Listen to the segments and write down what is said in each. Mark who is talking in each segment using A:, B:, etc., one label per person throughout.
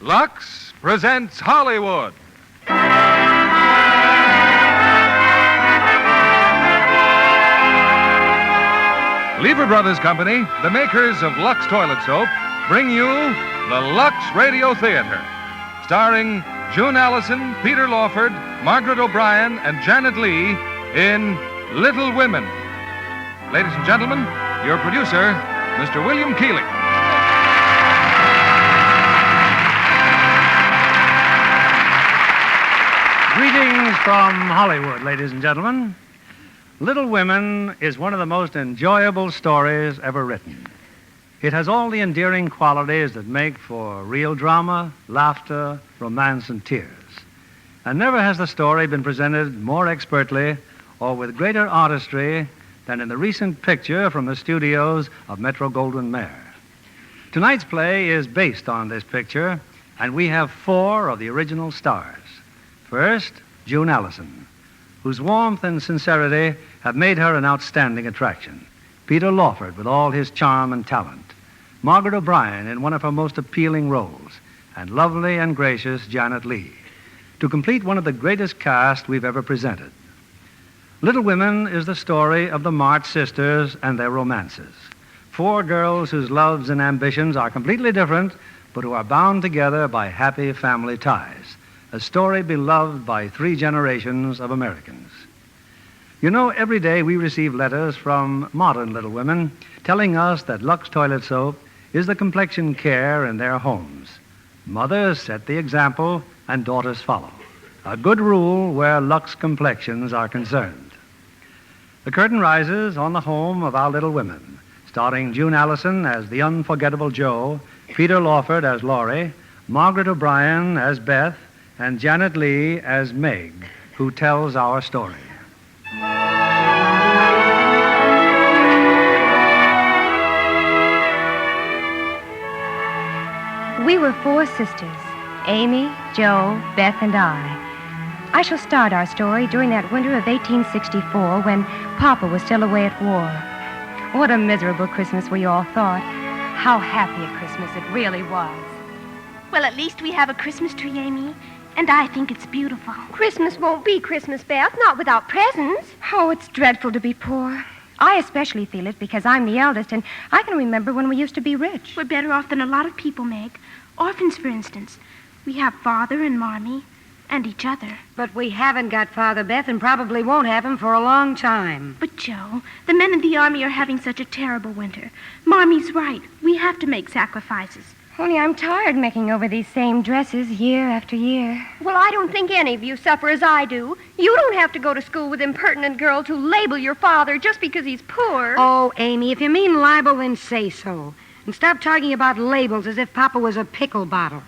A: Lux presents Hollywood. Lever Brothers Company, the makers of Lux Toilet Soap, bring you the Lux Radio Theatre, starring June Allyson, Peter Lawford, Margaret O'Brien, and Janet Leigh in Little Women. Ladies and gentlemen, your producer, Mr. William Keeley.
B: Greetings from Hollywood, ladies and gentlemen. Little Women is one of the most enjoyable stories ever written. It has all the endearing qualities that make for real drama, laughter, romance, and tears. And never has the story been presented more expertly or with greater artistry than in the recent picture from the studios of Metro-Goldwyn-Mayer. Tonight's play is based on this picture, and we have 4 of the original stars. First, June Allyson, whose warmth and sincerity have made her an outstanding attraction. Peter Lawford, with all his charm and talent. Margaret O'Brien in one of her most appealing roles. And lovely and gracious Janet Leigh, to complete one of the greatest cast we've ever presented. Little Women is the story of the March sisters and their romances. 4 girls whose loves and ambitions are completely different, but who are bound together by happy family ties. A story beloved by 3 generations of Americans. You know, every day we receive letters from modern Little Women telling us that Lux Toilet Soap is the complexion care in their homes. Mothers set the example and daughters follow. A good rule where Lux complexions are concerned. The curtain rises on the home of our Little Women, starring June Allyson as the unforgettable Jo, Peter Lawford as Laurie, Margaret O'Brien as Beth, and Janet Leigh as Meg, who tells our story.
C: We were 4 sisters, Amy, Jo, Beth, and I. I shall start our story during that winter of 1864 when Papa was still away at war. What a miserable Christmas we all thought. How happy a Christmas it really was.
D: Well, at least we have a Christmas tree, Amy, and I think it's beautiful.
E: Christmas won't be Christmas, Beth, not without presents.
C: Oh, it's dreadful to be poor. I especially feel it because I'm the eldest, and I can remember when we used to be rich.
D: We're better off than a lot of people, Meg. Orphans, for instance. We have Father and Marmee and each other.
F: But we haven't got Father, Beth, and probably won't have him for a long time.
D: But, Jo, the men in the army are having such a terrible winter. Marmee's right. We have to make sacrifices.
C: Only I'm tired making over these same dresses year after year.
E: Well, I don't think any of you suffer as I do. You don't have to go to school with impertinent girls who label your father just because he's poor.
F: Oh, Amy, if you mean libel, then say so. And stop talking about labels as if Papa was a pickle bottle.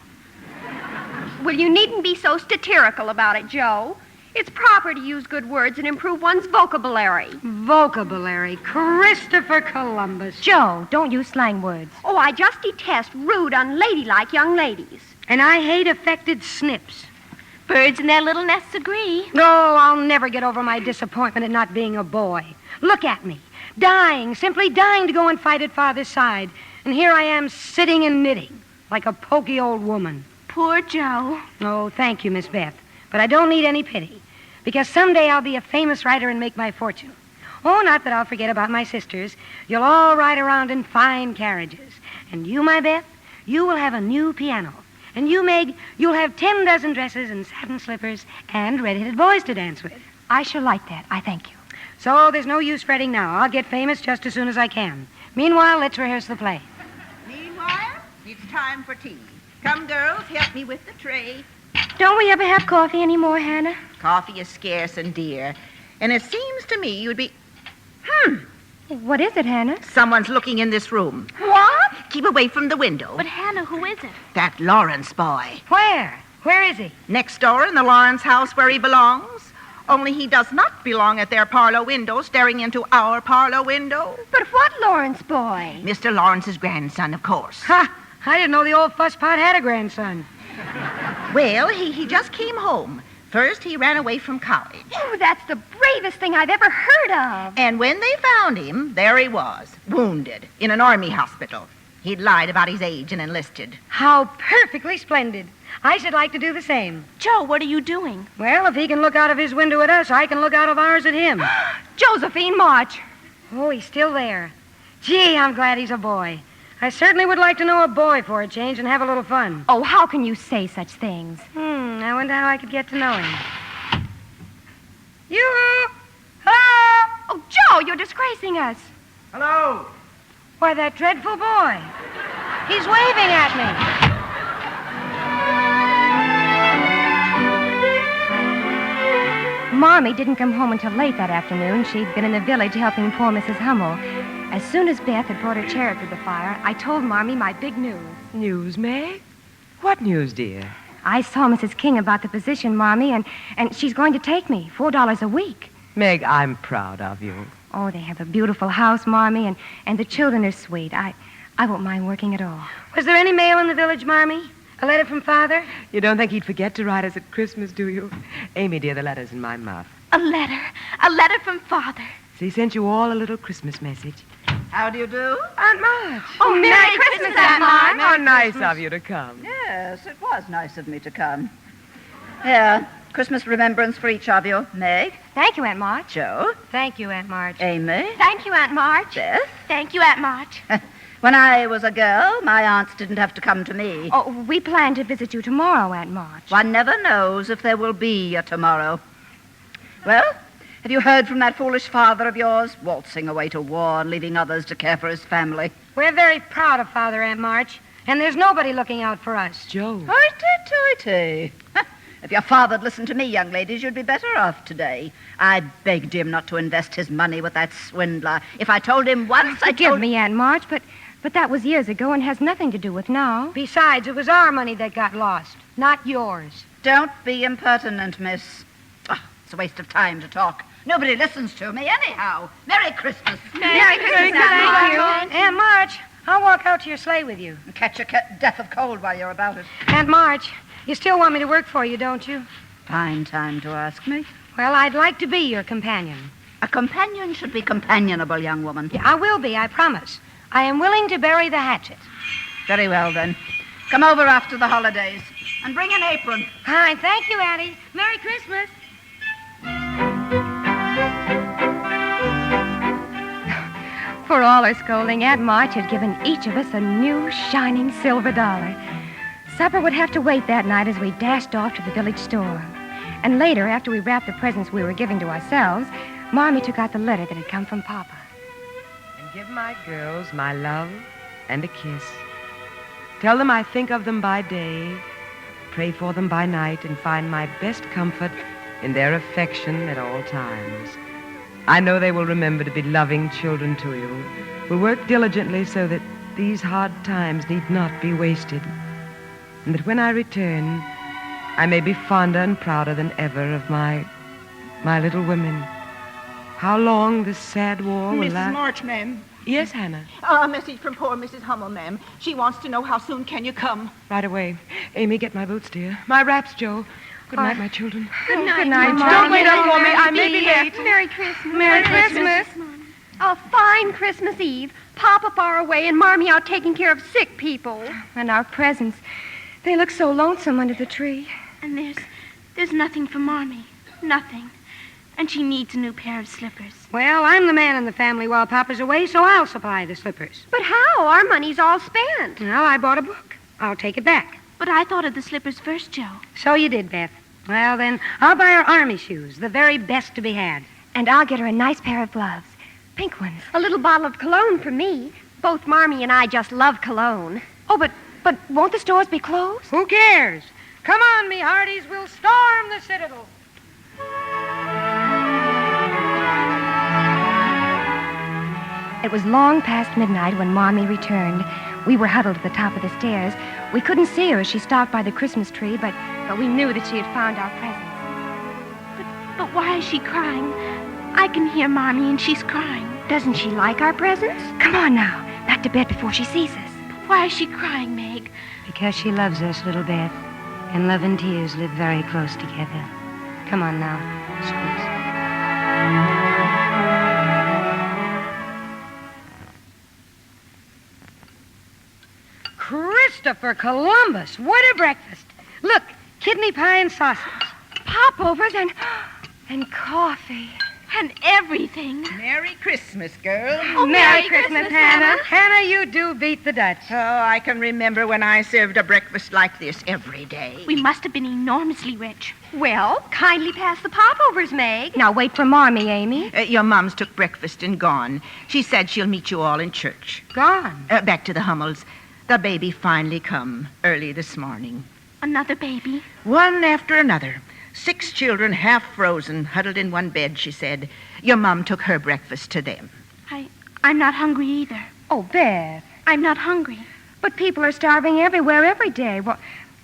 E: Well, you needn't be so satirical about it, Jo. It's proper to use good words and improve one's vocabulary.
F: Vocabulary. Christopher Columbus.
C: Jo, don't use slang words.
E: Oh, I just detest rude, unladylike young ladies.
F: And I hate affected snips.
D: Birds in their little nests agree.
F: Oh, I'll never get over my disappointment at not being a boy. Look at me. Dying, simply dying to go and fight at Father's side. And here I am sitting and knitting like a poky old woman.
D: Poor Jo.
F: Oh, thank you, Miss Beth. But I don't need any pity, because someday I'll be a famous writer and make my fortune. Oh, not that I'll forget about my sisters. You'll all ride around in fine carriages. And you, my Beth, you will have a new piano. And you, Meg, you'll have 10 dozen dresses and satin slippers and red-headed boys to dance with.
C: I shall like that. I thank you.
F: So there's no use fretting now. I'll get famous just as soon as I can. Meanwhile, let's rehearse the play.
G: Meanwhile, it's time for tea. Come, girls, help me with the tray.
C: Don't we ever have coffee anymore, Hannah?
G: Coffee is scarce and dear, and it seems to me you'd be...
C: What is it, Hannah?
G: Someone's looking in this room.
E: What?
G: Keep away from the window.
D: But, Hannah, who is it?
G: That Lawrence boy.
F: Where? Where is he?
G: Next door in the Lawrence house where he belongs. Only he does not belong at their parlor window, staring into our parlor window.
E: But what Lawrence boy?
G: Mr. Lawrence's grandson, of course.
F: Ha! I didn't know the old fusspot had a grandson.
G: Well, he just came home. First, he ran away from college.
E: Oh, that's the bravest thing I've ever heard of.
G: And when they found him, there he was, wounded, in an army hospital. He'd lied about his age and enlisted.
F: How perfectly splendid. I should like to do the same.
D: Joe, what are you doing?
F: Well, if he can look out of his window at us, I can look out of ours at him.
C: Josephine, March.
F: Oh, he's still there. Gee, I'm glad he's a boy. I certainly would like to know a boy for a change and have a little fun.
C: Oh, how can you say such things?
F: I wonder how I could get to know him. You! Hello!
C: Oh, Joe, you're disgracing us.
B: Hello.
F: Why, that dreadful boy. He's waving at me.
C: Marmee didn't come home until late that afternoon. She'd been in the village helping poor Mrs. Hummel. As soon as Beth had brought her chair up to the fire, I told Marmee my big news.
H: News, Meg? What news, dear?
C: I saw Mrs. King about the position, Marmee, and she's going to take me, $4 a week.
H: Meg, I'm proud of you.
C: Oh, they have a beautiful house, Marmee, and the children are sweet. I won't mind working at all.
F: Was there any mail in the village, Marmee? A letter from Father?
H: You don't think he'd forget to write us at Christmas, do you? Amy, dear, the letter's in my muff.
D: A letter from Father.
H: So he sent you all a little Christmas message.
G: How do you do?
H: Aunt Marge.
C: Oh, Merry Christmas, Aunt Marge.
H: How nice of you to come.
I: Yes, it was nice of me to come. Here, Christmas remembrance for each of you. Meg,
C: Thank you, Aunt Marge.
I: Joe,
F: Thank you, Aunt Marge.
I: Amy,
C: Thank you, Aunt Marge.
I: Beth.
D: Thank you, Aunt March.
I: When I was a girl, my aunts didn't have to come to me.
C: Oh, we plan to visit you tomorrow, Aunt Marge.
I: One never knows if there will be a tomorrow. Well, have you heard from that foolish father of yours, waltzing away to war and leaving others to care for his family?
F: We're very proud of Father, Aunt Marge, and there's nobody looking out for us.
H: Joe.
I: Hoity-toity. If your father'd listened to me, young ladies, you'd be better off today. I begged him not to invest his money with that swindler. If I told him once, I
C: Forgive
I: told...
C: me, Aunt Marge, but that was years ago and has nothing to do with now.
F: Besides, it was our money that got lost, not yours.
I: Don't be impertinent, miss. It's a waste of time to talk. Nobody listens to me anyhow. Merry Christmas.
C: Merry Christmas,
F: Thank you. Aunt Marge, I'll walk out to your sleigh with you.
I: And catch a death of cold while you're about it.
F: Aunt Marge, you still want me to work for you, don't you?
I: Fine time to ask me.
F: Well, I'd like to be your companion.
I: A companion should be companionable, young woman.
F: Yeah, I will be, I promise. I am willing to bury the hatchet.
I: Very well, then. Come over after the holidays. And bring an apron.
F: Hi, thank you, Addie. Merry Christmas.
C: For all her scolding, Aunt Marge had given each of us a new, shining silver dollar. Supper would have to wait that night as we dashed off to the village store. And later, after we wrapped the presents we were giving to ourselves, Marmee took out the letter that had come from Papa.
H: And give my girls my love and a kiss. Tell them I think of them by day, pray for them by night, and find my best comfort in their affection at all times. I know they will remember to be loving children to you, will work diligently so that these hard times need not be wasted, and that when I return, I may be fonder and prouder than ever of my little women. How long this sad war will
G: Mrs.
H: last?
G: March, ma'am.
H: Yes, Hannah.
G: A message from poor Mrs. Hummel, ma'am. She wants to know how soon can you come.
H: Right away. Amy, get my boots, dear. My wraps, Joe. Good night, my children.
C: Good night,
H: Mom. Don't wait up for me. I may be late.
C: Merry Christmas.
F: Merry Christmas.
E: A fine Christmas Eve. Papa far away and Marmee out taking care of sick people.
C: And our presents. They look so lonesome under the tree.
D: And there's nothing for Marmee. Nothing. And she needs a new pair of slippers.
F: Well, I'm the man in the family while Papa's away, so I'll supply the slippers.
E: But how? Our money's all spent.
F: Well, I bought a book. I'll take it back.
D: But I thought of the slippers first, Joe.
F: So you did, Beth. Well, then, I'll buy her army shoes, the very best to be had.
C: And I'll get her a nice pair of gloves. Pink ones.
E: A little bottle of cologne for me. Both Marmee and I just love cologne.
C: Oh, but won't the stores be closed?
F: Who cares? Come on, me hearties, we'll storm the citadel.
C: It was long past midnight when Marmee returned. We were huddled at the top of the stairs. We couldn't see her as she stopped by the Christmas tree, but we knew that she had found our presents.
D: But why is she crying? I can hear Marmee and she's crying.
C: Doesn't she like our presents? Come on now. Back to bed before she sees us.
D: But why is she crying, Meg?
F: Because she loves us, little Beth. And love and tears live very close together. Come on now. Squeeze. Christopher Columbus, what a breakfast. Look, kidney pie and sausage.
E: Popovers and coffee. And everything.
G: Merry Christmas, girl.
E: Oh, Merry Christmas, Hannah.
F: Hannah, you do beat the Dutch.
G: Oh, I can remember when I served a breakfast like this every day.
D: We must have been enormously rich.
E: Well, kindly pass the popovers, Meg. Now wait for Marmee, Amy.
G: Your mom's took breakfast and gone. She said she'll meet you all in church.
F: Gone.
G: Back to the Hummels. The baby finally come early this morning.
D: Another baby.
G: One after another. 6 children, half frozen, huddled in one bed, she said. Your mom took her breakfast to them.
D: I'm not hungry either.
C: Oh, Beth.
D: I'm not hungry.
C: But people are starving everywhere every day. Well,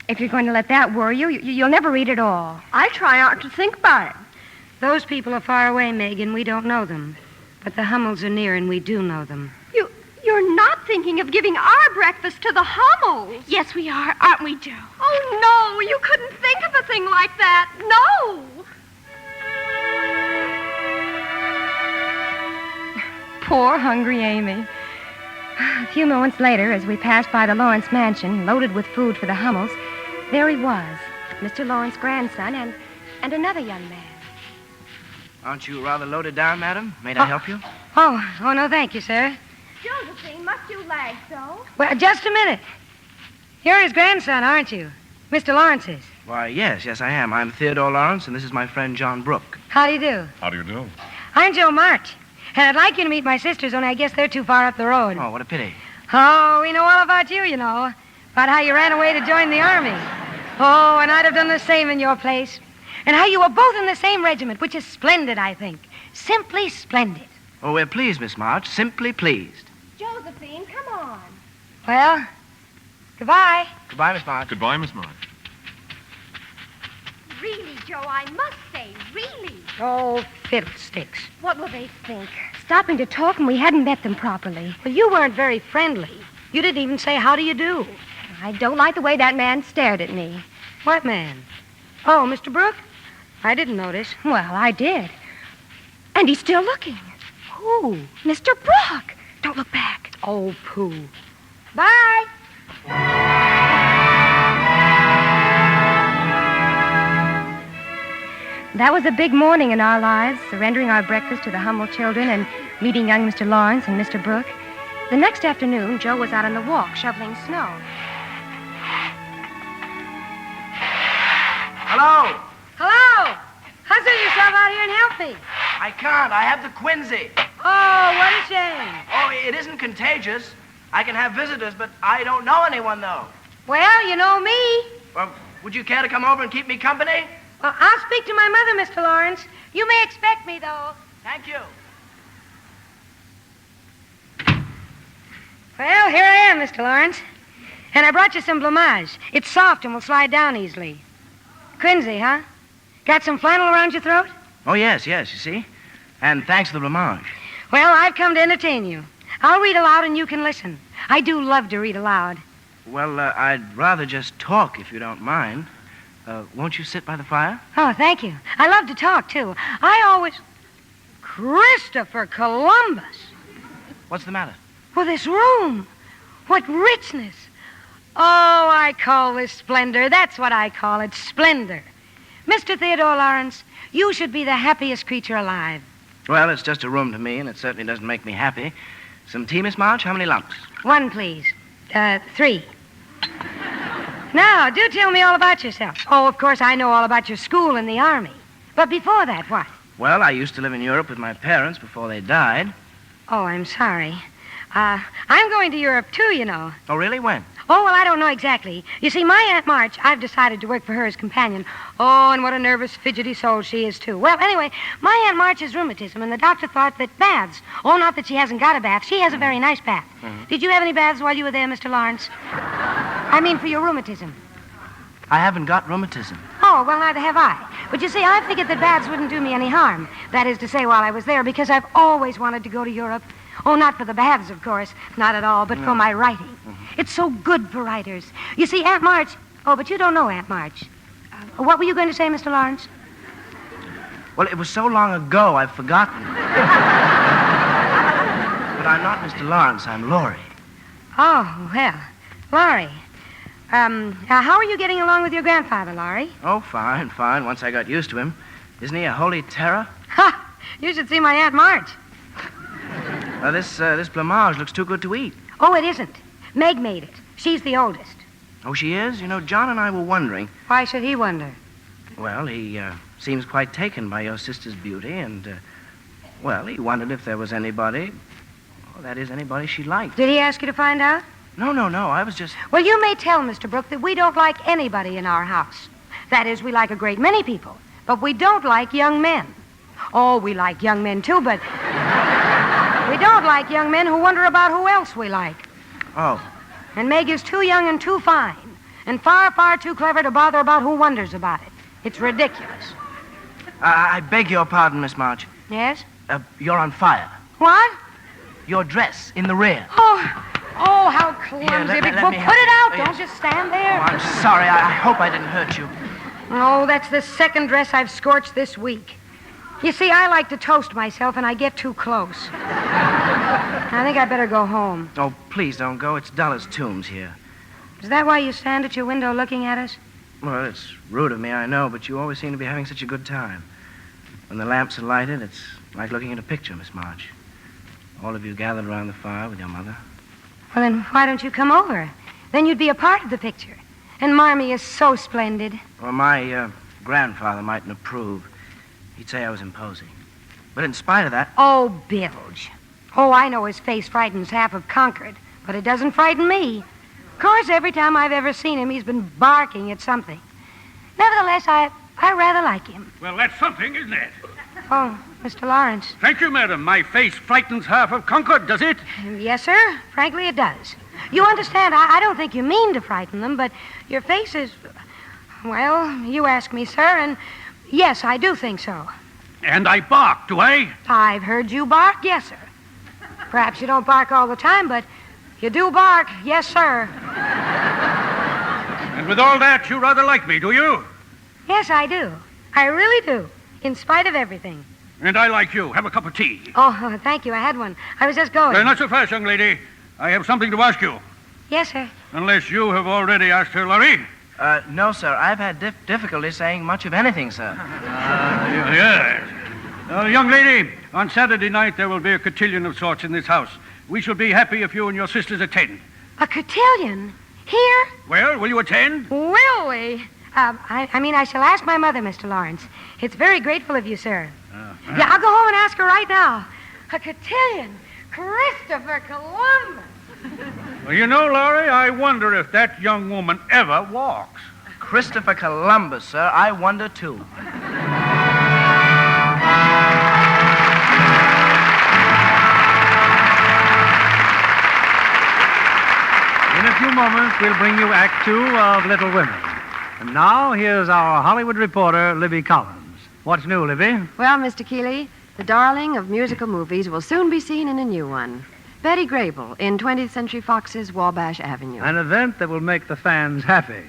C: if you're going to let that worry you, you'll never eat at all.
E: I try not to think about it.
F: Those people are far away, Megan. We don't know them. But the Hummels are near, and we do know them.
E: You're not thinking of giving our breakfast to the Hummels.
D: Yes, we are, aren't we, Joe?
E: Oh, no, you couldn't think of a thing like that. No.
C: Poor, hungry Amy. A few moments later, as we passed by the Lawrence mansion, loaded with food for the Hummels, there he was, Mr. Lawrence's grandson and another young man.
J: Aren't you rather loaded down, madam? May I help you?
F: Oh, no, thank you, sir.
E: Josephine, must you lag so?
F: Well, just a minute. You're his grandson, aren't you? Mr. Lawrence's.
J: Why, yes, I am. I'm Theodore Lawrence, and this is my friend John Brooke.
F: How do you do?
A: How do you do?
F: I'm Joe March, and I'd like you to meet my sisters, only I guess they're too far up the road.
J: Oh, what a pity.
F: Oh, we know all about you, know. About how you ran away to join the Army. Oh, and I'd have done the same in your place. And how you were both in the same regiment, which is splendid, I think. Simply splendid.
J: Oh, we're pleased, Miss March. Simply pleased.
E: Josephine, come on.
F: Well, goodbye.
J: Goodbye, Miss March.
A: Goodbye, Miss March.
E: Really, Joe, I must say, really.
F: Oh, fiddlesticks.
C: What will they think? Stopping to talk and we hadn't met them properly.
F: Well, you weren't very friendly. You didn't even say, how do you do?
C: I don't like the way that man stared at me.
F: What man? Oh, Mr. Brooke? I didn't notice.
C: Well, I did. And he's still looking.
F: Who?
C: Mr. Brooke. Don't look back.
F: Oh, pooh. Bye.
C: That was a big morning in our lives, surrendering our breakfast to the Hummel children and meeting young Mr. Lawrence and Mr. Brooke. The next afternoon, Joe was out on the walk shoveling snow.
J: Hello?
F: Hello. Hustle yourself out here and help me.
J: I can't. I have the quinsy.
F: Oh, what a shame.
J: Oh, it isn't contagious. I can have visitors, but I don't know anyone, though.
F: Well, you know me.
J: Well, would you care to come over and keep me company?
F: Well, I'll speak to my mother, Mr. Lawrence. You may expect me, though.
J: Thank you.
F: Well, here I am, Mr. Lawrence. And I brought you some blamage. It's soft and will slide down easily. Quinsy, huh? Got some flannel around your throat?
J: Oh, yes, you see. And thanks for the blamage.
F: Well, I've come to entertain you. I'll read aloud and you can listen. I do love to read aloud.
J: Well, I'd rather just talk, if you don't mind. Won't you sit by the fire?
F: Oh, thank you. I love to talk, too. I always... Christopher Columbus!
J: What's the matter?
F: Well, this room. What richness. Oh, I call this splendor. That's what I call it, splendor. Mr. Theodore Lawrence, you should be the happiest creature alive.
J: Well, it's just a room to me, and it certainly doesn't make me happy. Some tea, Miss March? How many lumps?
F: 1, please. 3. Now, do tell me all about yourself. Oh, of course, I know all about your school and the Army. But before that, what?
J: Well, I used to live in Europe with my parents before they died.
F: Oh, I'm sorry. I'm going to Europe, too, you know.
J: Oh, really? When?
F: Oh, well, I don't know exactly. You see, my Aunt March, I've decided to work for her as companion. Oh, and what a nervous, fidgety soul she is, too. Well, anyway, my Aunt March has rheumatism, and the doctor thought that baths... Oh, not that she hasn't got a bath. She has a very nice bath. Mm-hmm. Did you have any baths while you were there, Mr. Lawrence? I mean, for your rheumatism.
J: I haven't got rheumatism.
F: Oh, well, neither have I. But you see, I figured that baths wouldn't do me any harm. That is to say, while I was there, because I've always wanted to go to Europe. Oh, not for the baths, of course. Not at all, but for my writing. Mm-hmm. It's so good for writers. You see, Aunt March... Oh, but you don't know Aunt March. What were you going to say, Mr. Lawrence?
J: Well, it was so long ago, I've forgotten. But I'm not Mr. Lawrence. I'm Laurie.
F: Oh, well. Laurie, how are you getting along with your grandfather, Laurie?
J: Oh, fine. Once I got used to him. Isn't he a holy terror?
F: Ha! You should see my Aunt Marge.
J: This blamage looks too good to eat.
F: Oh, it isn't. Meg made it. She's the oldest.
J: Oh, she is? You know, John and I were wondering.
F: Why should he wonder?
J: Well, he seems quite taken by your sister's beauty, and, he wondered if there was anybody, anybody she liked.
F: Did he ask you to find out?
J: No, I was just...
F: Well, you may tell Mr. Brooke that we don't like anybody in our house. That is, we like a great many people, but we don't like young men. Oh, we like young men, too, but we don't like young men who wonder about who else we like.
J: Oh.
F: And Meg is too young and too fine, and far, far too clever to bother about who wonders about it. It's ridiculous.
J: I beg your pardon, Miss March.
F: Yes?
J: You're on fire.
F: What?
J: Your dress in the rear.
F: Oh, how clumsy. Put it out. Don't just stand there.
J: Oh, I'm sorry. I hope I didn't hurt you.
F: Oh, that's the second dress I've scorched this week. You see, I like to toast myself, and I get too close. I think I better go home.
J: Oh, please don't go. It's dull as tombs here.
F: Is that why you stand at your window looking at us?
J: Well, it's rude of me, I know, but you always seem to be having such a good time. When the lamps are lighted, it's like looking at a picture, Miss March. All of you gathered around the fire with your mother.
F: Well, then why don't you come over? Then you'd be a part of the picture. And Marmee is so splendid.
J: Well, my grandfather mightn't approve. He'd say I was imposing. But in spite of that...
F: Oh, Bilge. Oh, I know his face frightens half of Concord, but it doesn't frighten me. Of course, every time I've ever seen him, he's been barking at something. Nevertheless, I rather like him.
K: Well, that's something, isn't it?
F: Oh, Mr. Lawrence.
K: Thank you, madam. My face frightens half of Concord, does it?
F: Yes, sir. Frankly, it does. You understand, I don't think you mean to frighten them, but your face is... Well, you ask me, sir, and yes, I do think so.
K: And I bark, do I?
F: I've heard you bark, yes, sir. Perhaps you don't bark all the time, but you do bark, yes, sir.
K: And with all that, you rather like me, do you?
F: Yes, I do. I really do, in spite of everything.
K: And I like you. Have a cup of tea.
F: Oh, thank you. I had one. I was just going.
K: Well, not so fast, young lady. I have something to ask you.
F: Yes, sir.
K: Unless you have already asked her, Laurie.
J: No, sir. I've had difficulty saying much of anything, sir.
K: Yes. Young lady, on Saturday night there will be a cotillion of sorts in this house. We shall be happy if you and your sisters attend.
F: A cotillion? Here?
K: Well, will you attend?
F: Will we? I shall ask my mother, Mr. Lawrence. It's very grateful of you, sir. Yeah, I'll go home and ask her right now. A cotillion? Christopher Columbus.
K: Well, you know, Laurie, I wonder if that young woman ever walks.
J: Christopher Columbus, sir. I wonder, too.
B: In a few moments, we'll bring you Act Two of Little Women. And now, here's our Hollywood reporter, Libby Collins. What's new, Libby?
L: Well, Mr. Keeley, the darling of musical movies will soon be seen in a new one. Betty Grable in 20th Century Fox's Wabash Avenue.
B: An event that will make the fans happy.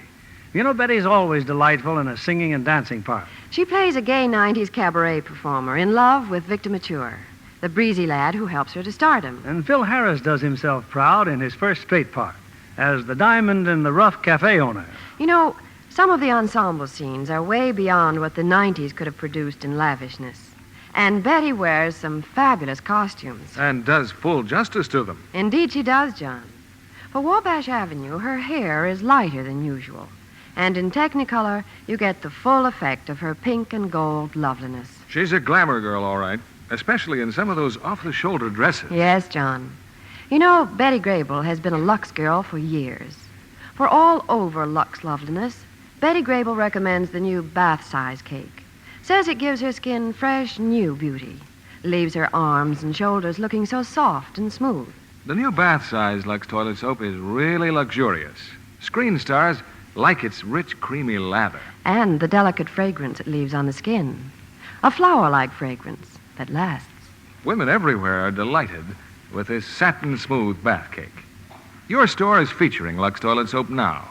B: You know, Betty's always delightful in a singing and dancing part.
L: She plays a gay 90s cabaret performer in love with Victor Mature, the breezy lad who helps her to stardom.
B: And Phil Harris does himself proud in his first straight part as the diamond in the rough cafe owner.
L: You know, some of the ensemble scenes are way beyond what the 90s could have produced in lavishness. And Betty wears some fabulous costumes.
A: And does full justice to them.
L: Indeed she does, John. For Wabash Avenue, her hair is lighter than usual. And in Technicolor, you get the full effect of her pink and gold loveliness.
A: She's a glamour girl, all right, especially in some of those off-the-shoulder dresses.
L: Yes, John. You know, Betty Grable has been a Lux girl for years. For all over Lux loveliness, Betty Grable recommends the new bath-size cake. Says it gives her skin fresh, new beauty. Leaves her arms and shoulders looking so soft and smooth.
A: The new bath-size Lux toilet soap is really luxurious. Screen stars like its rich, creamy lather.
L: And the delicate fragrance it leaves on the skin. A flower-like fragrance that lasts.
A: Women everywhere are delighted with this satin-smooth bath cake. Your store is featuring Lux toilet soap now.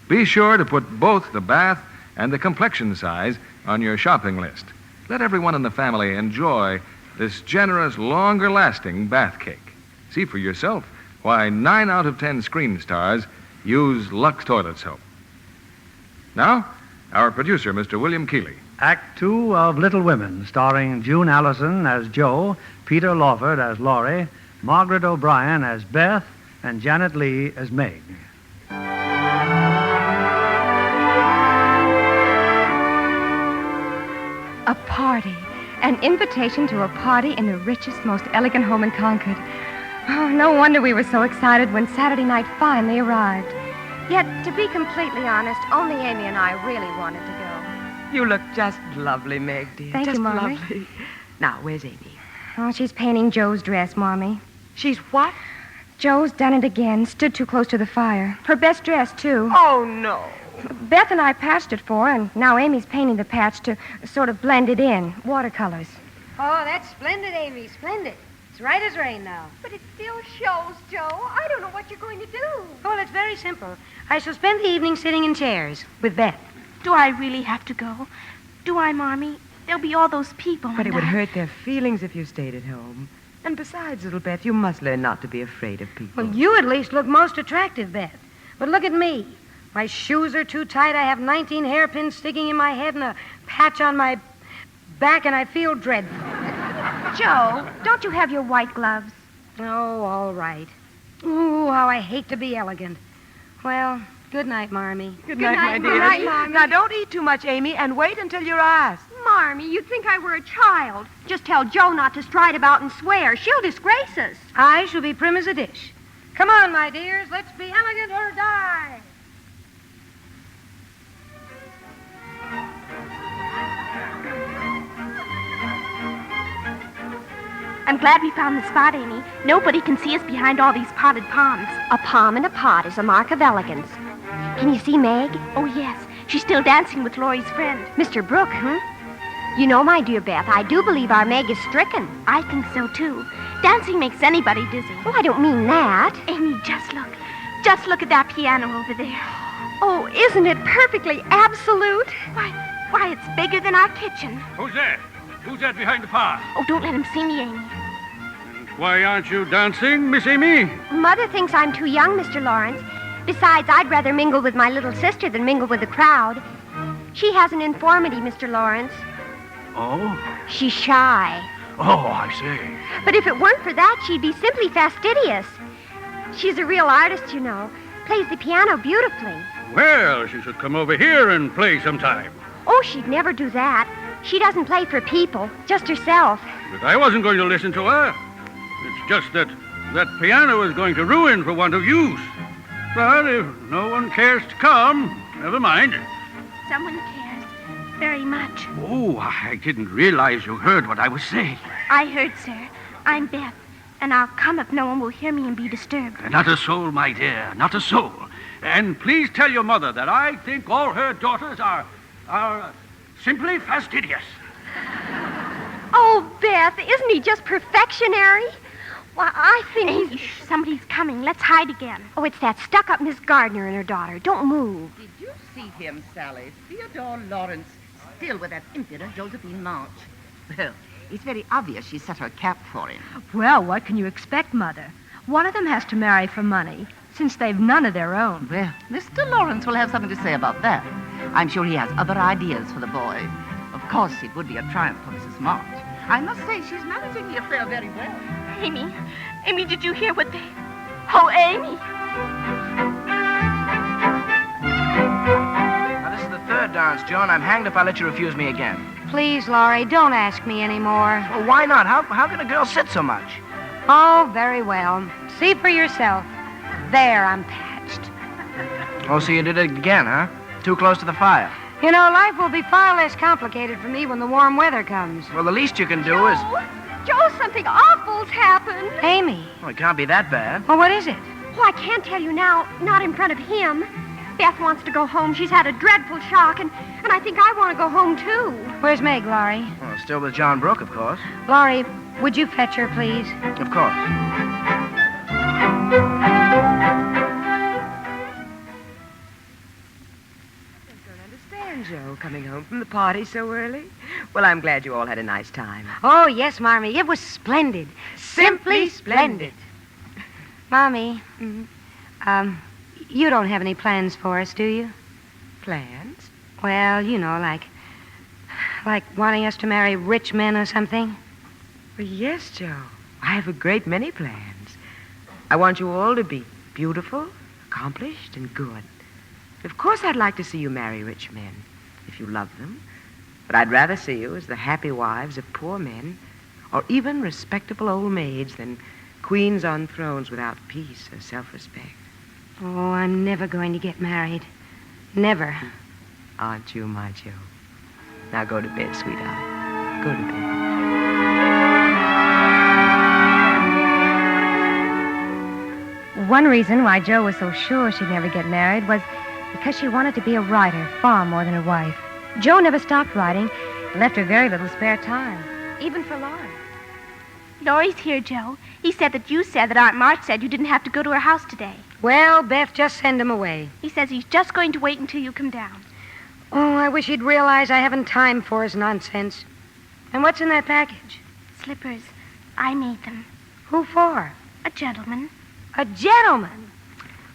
A: Be sure to put both the bath and the complexion size on your shopping list. Let everyone in the family enjoy this generous, longer-lasting bath cake. See for yourself why 9 out of 10 screen stars use Lux toilet soap. Now, our producer, Mr. William Keeley.
B: Act 2 of Little Women, starring June Allyson as Jo, Peter Lawford as Laurie, Margaret O'Brien as Beth, and Janet Leigh as Meg.
C: A party. An invitation to a party in the richest, most elegant home in Concord. Oh, no wonder we were so excited when Saturday night finally arrived. Yet, to be completely honest, only Amy and I really wanted to go.
H: You look just lovely, Meg, dear.
C: Thank
H: just
C: you, Marmee.
H: lovely. Now, where's Amy?
C: Oh, she's painting Joe's dress, Marmee.
H: She's what?
C: Joe's done it again. Stood too close to the fire. Her best dress, too.
H: Oh, no.
C: Beth and I patched it for her, and now Amy's painting the patch to sort of blend it in. Watercolors.
F: Oh, that's splendid, Amy. Splendid. It's right as rain now.
E: But it still shows, Joe. I don't know what you're going to do.
F: Well, it's very simple. I shall spend the evening sitting in chairs with Beth.
D: Do I really have to go? Do I, Marmee? There'll be all those people.
H: But it would hurt their feelings if you stayed at home. And besides, little Beth, you must learn not to be afraid of people.
F: Well, you at least look most attractive, Beth. But look at me. My shoes are too tight. I have 19 hairpins sticking in my head and a patch on my back, and I feel dreadful.
E: Joe, don't you have your white gloves?
F: Oh, all right. Ooh, how I hate to be elegant. Well, good night, Marmee.
H: Good night, my dear.
E: Good night, Marmee.
H: Now, don't eat too much, Amy, and wait until you're asked.
E: Marmee, you'd think I were a child. Just tell Joe not to stride about and swear. She'll disgrace us.
F: I shall be prim as a dish. Come on, my dears. Let's be elegant or die.
D: I'm glad we found the spot, Amy. Nobody can see us behind all these potted palms.
E: A palm in a pot is a mark of elegance. Can you see Meg?
D: Oh, yes. She's still dancing with Laurie's friend.
E: Mr. Brooke, huh? You know, my dear Beth, I do believe our Meg is stricken.
D: I think so, too. Dancing makes anybody dizzy.
E: Oh, I don't mean that.
D: Amy, just look. Just look at that piano over there.
E: Oh, isn't it perfectly absolute?
D: Why, it's bigger than our kitchen.
K: Who's that? Who's that behind the pot?
D: Oh, don't let him see me, Amy.
K: And why aren't you dancing, Miss Amy?
E: Mother thinks I'm too young, Mr. Lawrence. Besides, I'd rather mingle with my little sister than mingle with the crowd. She has an infirmity, Mr. Lawrence.
J: Oh?
E: She's shy.
J: Oh, I see.
E: But if it weren't for that, she'd be simply fastidious. She's a real artist, you know. Plays the piano beautifully.
K: Well, she should come over here and play sometime.
E: Oh, she'd never do that. She doesn't play for people, just herself.
K: But I wasn't going to listen to her. It's just that piano is going to ruin for want of use. But if no one cares to come, never mind.
D: Someone cares very much.
K: Oh, I didn't realize you heard what I was saying.
D: I heard, sir. I'm Beth, and I'll come if no one will hear me and be disturbed.
K: Not a soul, my dear, not a soul. And please tell your mother that I think all her daughters are simply fastidious.
E: Oh, Beth, isn't he just perfectionary? Why, I think
D: Amy, somebody's coming. Let's hide again.
E: Oh, it's that stuck-up Miss Gardner and her daughter. Don't move.
G: Did you see him, Sally? Theodore Lawrence, still with that impudent Josephine March. Well, it's very obvious she set her cap for him.
M: Well, what can you expect, Mother? One of them has to marry for money, since they've none of their own.
G: Well, Mr. Lawrence will have something to say about that. I'm sure he has other ideas for the boy. Of course, it would be a triumph for Mrs. March. I must say she's managing the affair very well.
D: Amy, did you hear what they... Oh, Amy!
J: Now, this is the third dance, Joan. I'm hanged if I let you refuse me again.
F: Please, Laurie, don't ask me anymore.
J: Well, why not? How can a girl sit so much?
F: Oh, very well. See for yourself. There, I'm patched.
J: Oh, so you did it again, huh? Too close to the fire.
F: You know, life will be far less complicated for me when the warm weather comes.
J: Well, the least you can do is...
E: Joe, something awful's happened.
F: Amy.
J: Well, it can't be that bad.
F: Well, what is it?
E: Oh, I can't tell you now, not in front of him. Beth wants to go home. She's had a dreadful shock, and I think I want to go home, too.
F: Where's Meg, Laurie?
J: Well, still with John Brooke, of course.
F: Laurie, would you fetch her, please?
J: Of course.
H: Joe coming home from the party so early. Well, I'm glad you all had a nice time.
F: Oh, yes, Marmee. It was splendid. Simply splendid. Mommy, you don't have any plans for us, do you?
H: Plans?
F: Well, you know, like wanting us to marry rich men or something.
H: Well, yes, Joe. I have a great many plans. I want you all to be beautiful, accomplished, and good. Of course, I'd like to see you marry rich men, if you love them. But I'd rather see you as the happy wives of poor men, or even respectable old maids than queens on thrones without peace or self-respect.
F: Oh, I'm never going to get married. Never.
H: Aren't you, my Joe? Now go to bed, sweetheart. Go to bed.
C: One reason why Jo was so sure she'd never get married was because she wanted to be a writer far more than a wife. Jo never stopped writing, and left her very little spare time, even for Lauren.
D: Laurie's here, Joe. He said that you said that Aunt March said you didn't have to go to her house today.
F: Well, Beth, just send him away.
D: He says he's just going to wait until you come down.
F: Oh, I wish he'd realize I haven't time for his nonsense. And what's in that package?
D: Slippers. I made them.
F: Who for?
D: A gentleman.
F: A gentleman?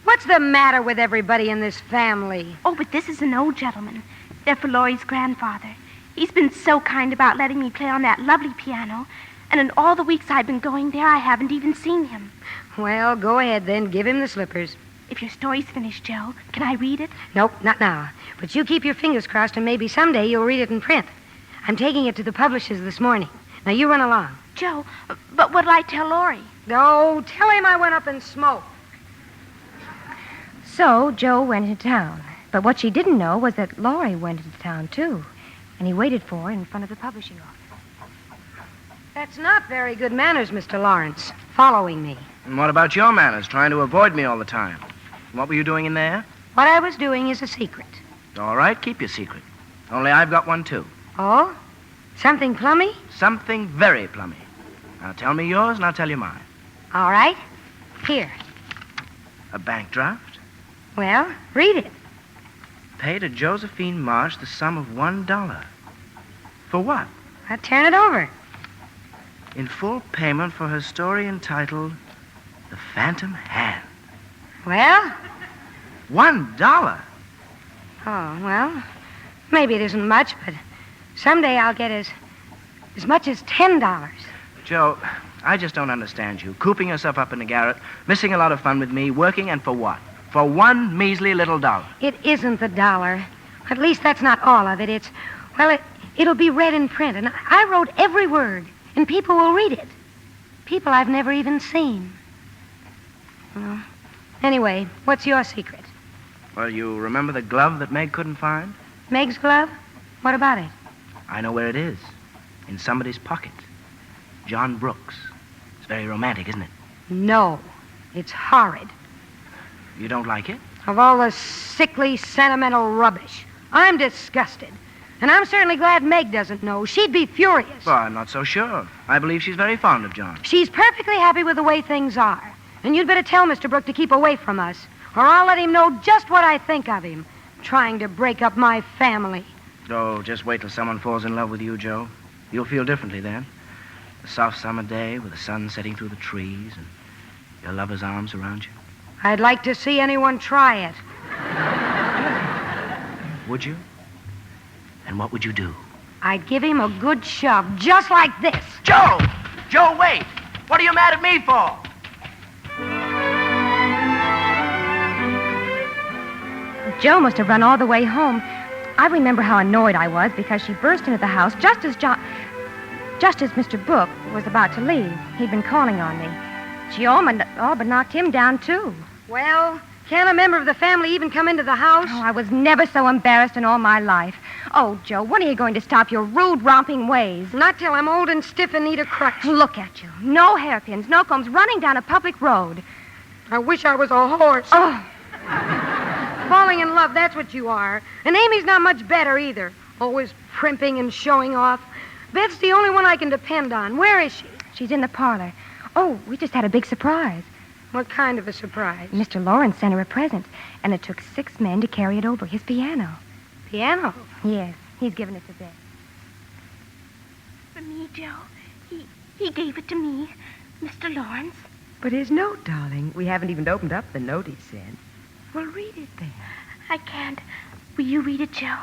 F: What's the matter with everybody in this family?
D: Oh, but this is an old gentleman. They're for Laurie's grandfather. He's been so kind about letting me play on that lovely piano. And in all the weeks I've been going there, I haven't even seen him.
F: Well, go ahead then. Give him the slippers.
D: If your story's finished, Joe, can I read it?
F: Nope, not now. But you keep your fingers crossed and maybe someday you'll read it in print. I'm taking it to the publishers this morning. Now you run along.
D: Joe, but what'll I tell Laurie?
F: No, tell him I went up and smoked.
C: So Jo went into town. But what she didn't know was that Laurie went into town, too. And he waited for her in front of the publishing office.
F: That's not very good manners, Mr. Lawrence, following me.
J: And what about your manners, trying to avoid me all the time? What were you doing in there?
F: What I was doing is a secret.
J: All right, keep your secret. Only I've got one, too.
F: Oh? Something plummy?
J: Something very plummy. Now tell me yours, and I'll tell you mine.
F: All right. Here.
J: A bank draft?
F: Well, read it.
J: Pay to Josephine Marsh the sum of $1. For what?
F: Turn it over.
J: In full payment for her story entitled The Phantom Hand.
F: Well?
J: $1.
F: Oh, well, maybe it isn't much, but someday I'll get as much as $10.
J: Joe, I just don't understand you. Cooping yourself up in the garret, missing a lot of fun with me, working, and for what? For one measly little dollar.
F: It isn't the dollar. At least that's not all of it. It'll be read in print, and I wrote every word, and people will read it. People I've never even seen. Well, anyway, what's your secret?
J: Well, you remember the glove that Meg couldn't find?
F: Meg's glove? What about it?
J: I know where it is. In somebody's pocket. John Brooks. It's very romantic, isn't it?
F: No. It's horrid.
J: You don't like it?
F: Of all the sickly, sentimental rubbish. I'm disgusted. And I'm certainly glad Meg doesn't know. She'd be furious.
J: Well, I'm not so sure. I believe she's very fond of John.
F: She's perfectly happy with the way things are. And you'd better tell Mr. Brooke to keep away from us, or I'll let him know just what I think of him, trying to break up my family.
J: Oh, just wait till someone falls in love with you, Joe. You'll feel differently then. A soft summer day with the sun setting through the trees and your lover's arms around you.
F: I'd like to see anyone try it.
J: Would you? And what would you do?
F: I'd give him a good shove, just like this.
J: Joe! Joe, wait! What are you mad at me for?
C: Jo must have run all the way home. I remember how annoyed I was because she burst into the house just as Mr. Brooke was about to leave. He'd been calling on me. She all but knocked him down, too.
F: Well, can't a member of the family even come into the house?
C: Oh, I was never so embarrassed in all my life. Oh, Jo, when are you going to stop your rude, romping ways?
F: Not till I'm old and stiff and need a crutch.
C: Look at you. No hairpins, no combs, running down a public road.
F: I wish I was a horse.
C: Oh.
F: Falling in love, that's what you are. And Amy's not much better either. Always primping and showing off. Beth's the only one I can depend on. Where is she?
C: She's in the parlor. Oh, we just had a big surprise.
F: What kind of a surprise?
C: Mr. Lawrence sent her a present, and it took 6 men to carry it over, his piano.
F: Piano?
C: Yes, he's given it to Beth.
D: For me, Joe. He gave it to me, Mr. Lawrence.
H: But his note, darling. We haven't even opened up the note he sent. Well, read it then.
D: I can't. Will you read it, Joe?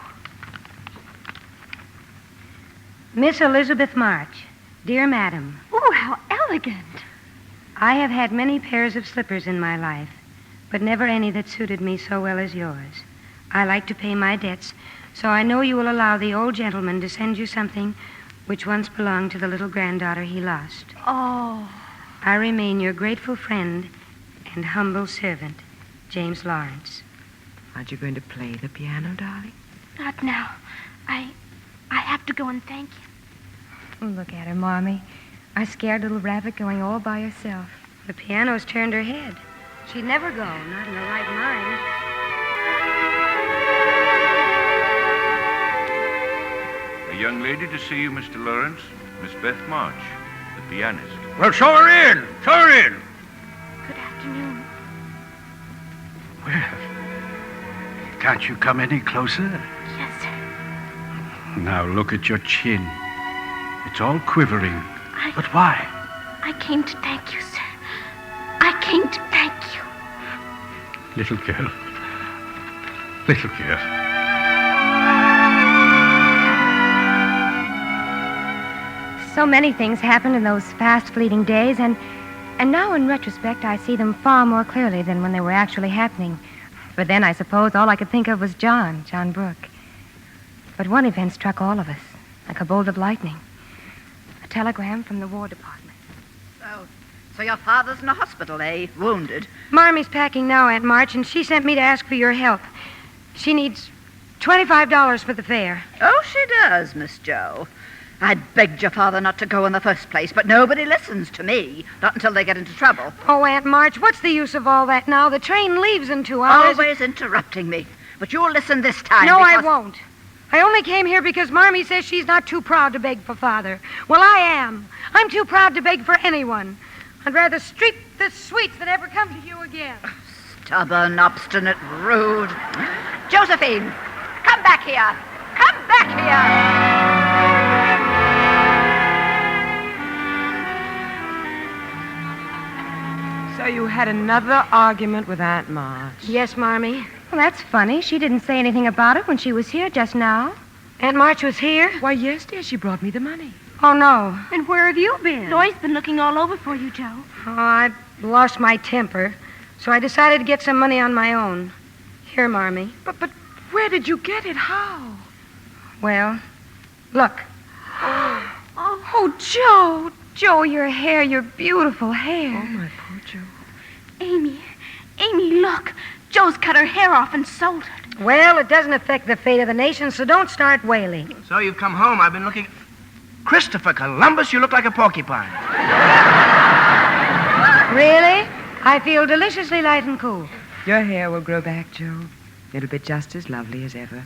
F: Miss Elizabeth March, dear Madam.
D: Oh, how elegant.
F: I have had many pairs of slippers in my life, but never any that suited me so well as yours. I like to pay my debts, so I know you will allow the old gentleman to send you something which once belonged to the little granddaughter he lost.
D: Oh.
F: I remain your grateful friend and humble servant, James Lawrence.
H: Aren't you going to play the piano, darling?
D: Not now. I have to go and thank you.
C: Look at her, Marmee. A scared little rabbit going all by herself.
F: The piano's turned her head. She'd never go, not in her right mind.
N: A young lady to see you, Mr. Lawrence. Miss Beth March, the pianist.
K: Well, show her in. Show her in.
D: Good afternoon.
O: Well, can't you come any closer?
D: Yes, sir.
O: Now look at your chin. It's all quivering. But why?
D: I came to thank you, sir. I came to thank you.
O: Little girl. Little girl.
C: So many things happened in those fast-fleeting days, and now in retrospect I see them far more clearly than when they were actually happening. But then I suppose all I could think of was John Brooke. But one event struck all of us, like a bolt of lightning. A telegram from the War Department.
I: So your father's in a hospital, eh? Wounded.
F: Marmee's packing now, Aunt March, and she sent me to ask for your help. She needs $25 for the fare.
I: Oh, she does, Miss Joe. I begged your father not to go in the first place, but nobody listens to me. Not until they get into trouble.
F: Oh, Aunt March, what's the use of all that now? The train leaves in 2 hours.
I: Always interrupting me. But you'll listen this time.
F: No,
I: because...
F: I won't. I only came here because Marmee says she's not too proud to beg for Father. Well, I am. I'm too proud to beg for anyone. I'd rather streak the sweets than ever come to you again.
I: Stubborn, obstinate, rude. Josephine, come back here. Come back
H: here. So you had another argument with Aunt March?
F: Yes, Marmee.
C: Well, that's funny. She didn't say anything about it when she was here just now.
F: Aunt March was here?
H: Why, yes, dear. She brought me the money.
F: Oh, no.
D: And where have you been? Loy's been looking all over for you, Joe.
F: Oh, I lost my temper, so I decided to get some money on my own. Here, Marmee.
H: But where did you get it? How?
F: Well, look.
C: Oh, Joe. Joe, your hair, your beautiful hair.
H: Oh, my poor Joe.
D: Amy, look. Joe's cut her hair off and sold it.
F: Well, it doesn't affect the fate of the nation, so don't start wailing.
J: So you've come home. I've been looking... Christopher Columbus, you look like a porcupine.
F: Really? I feel deliciously light and cool.
H: Your hair will grow back, Joe. It'll be just as lovely as ever.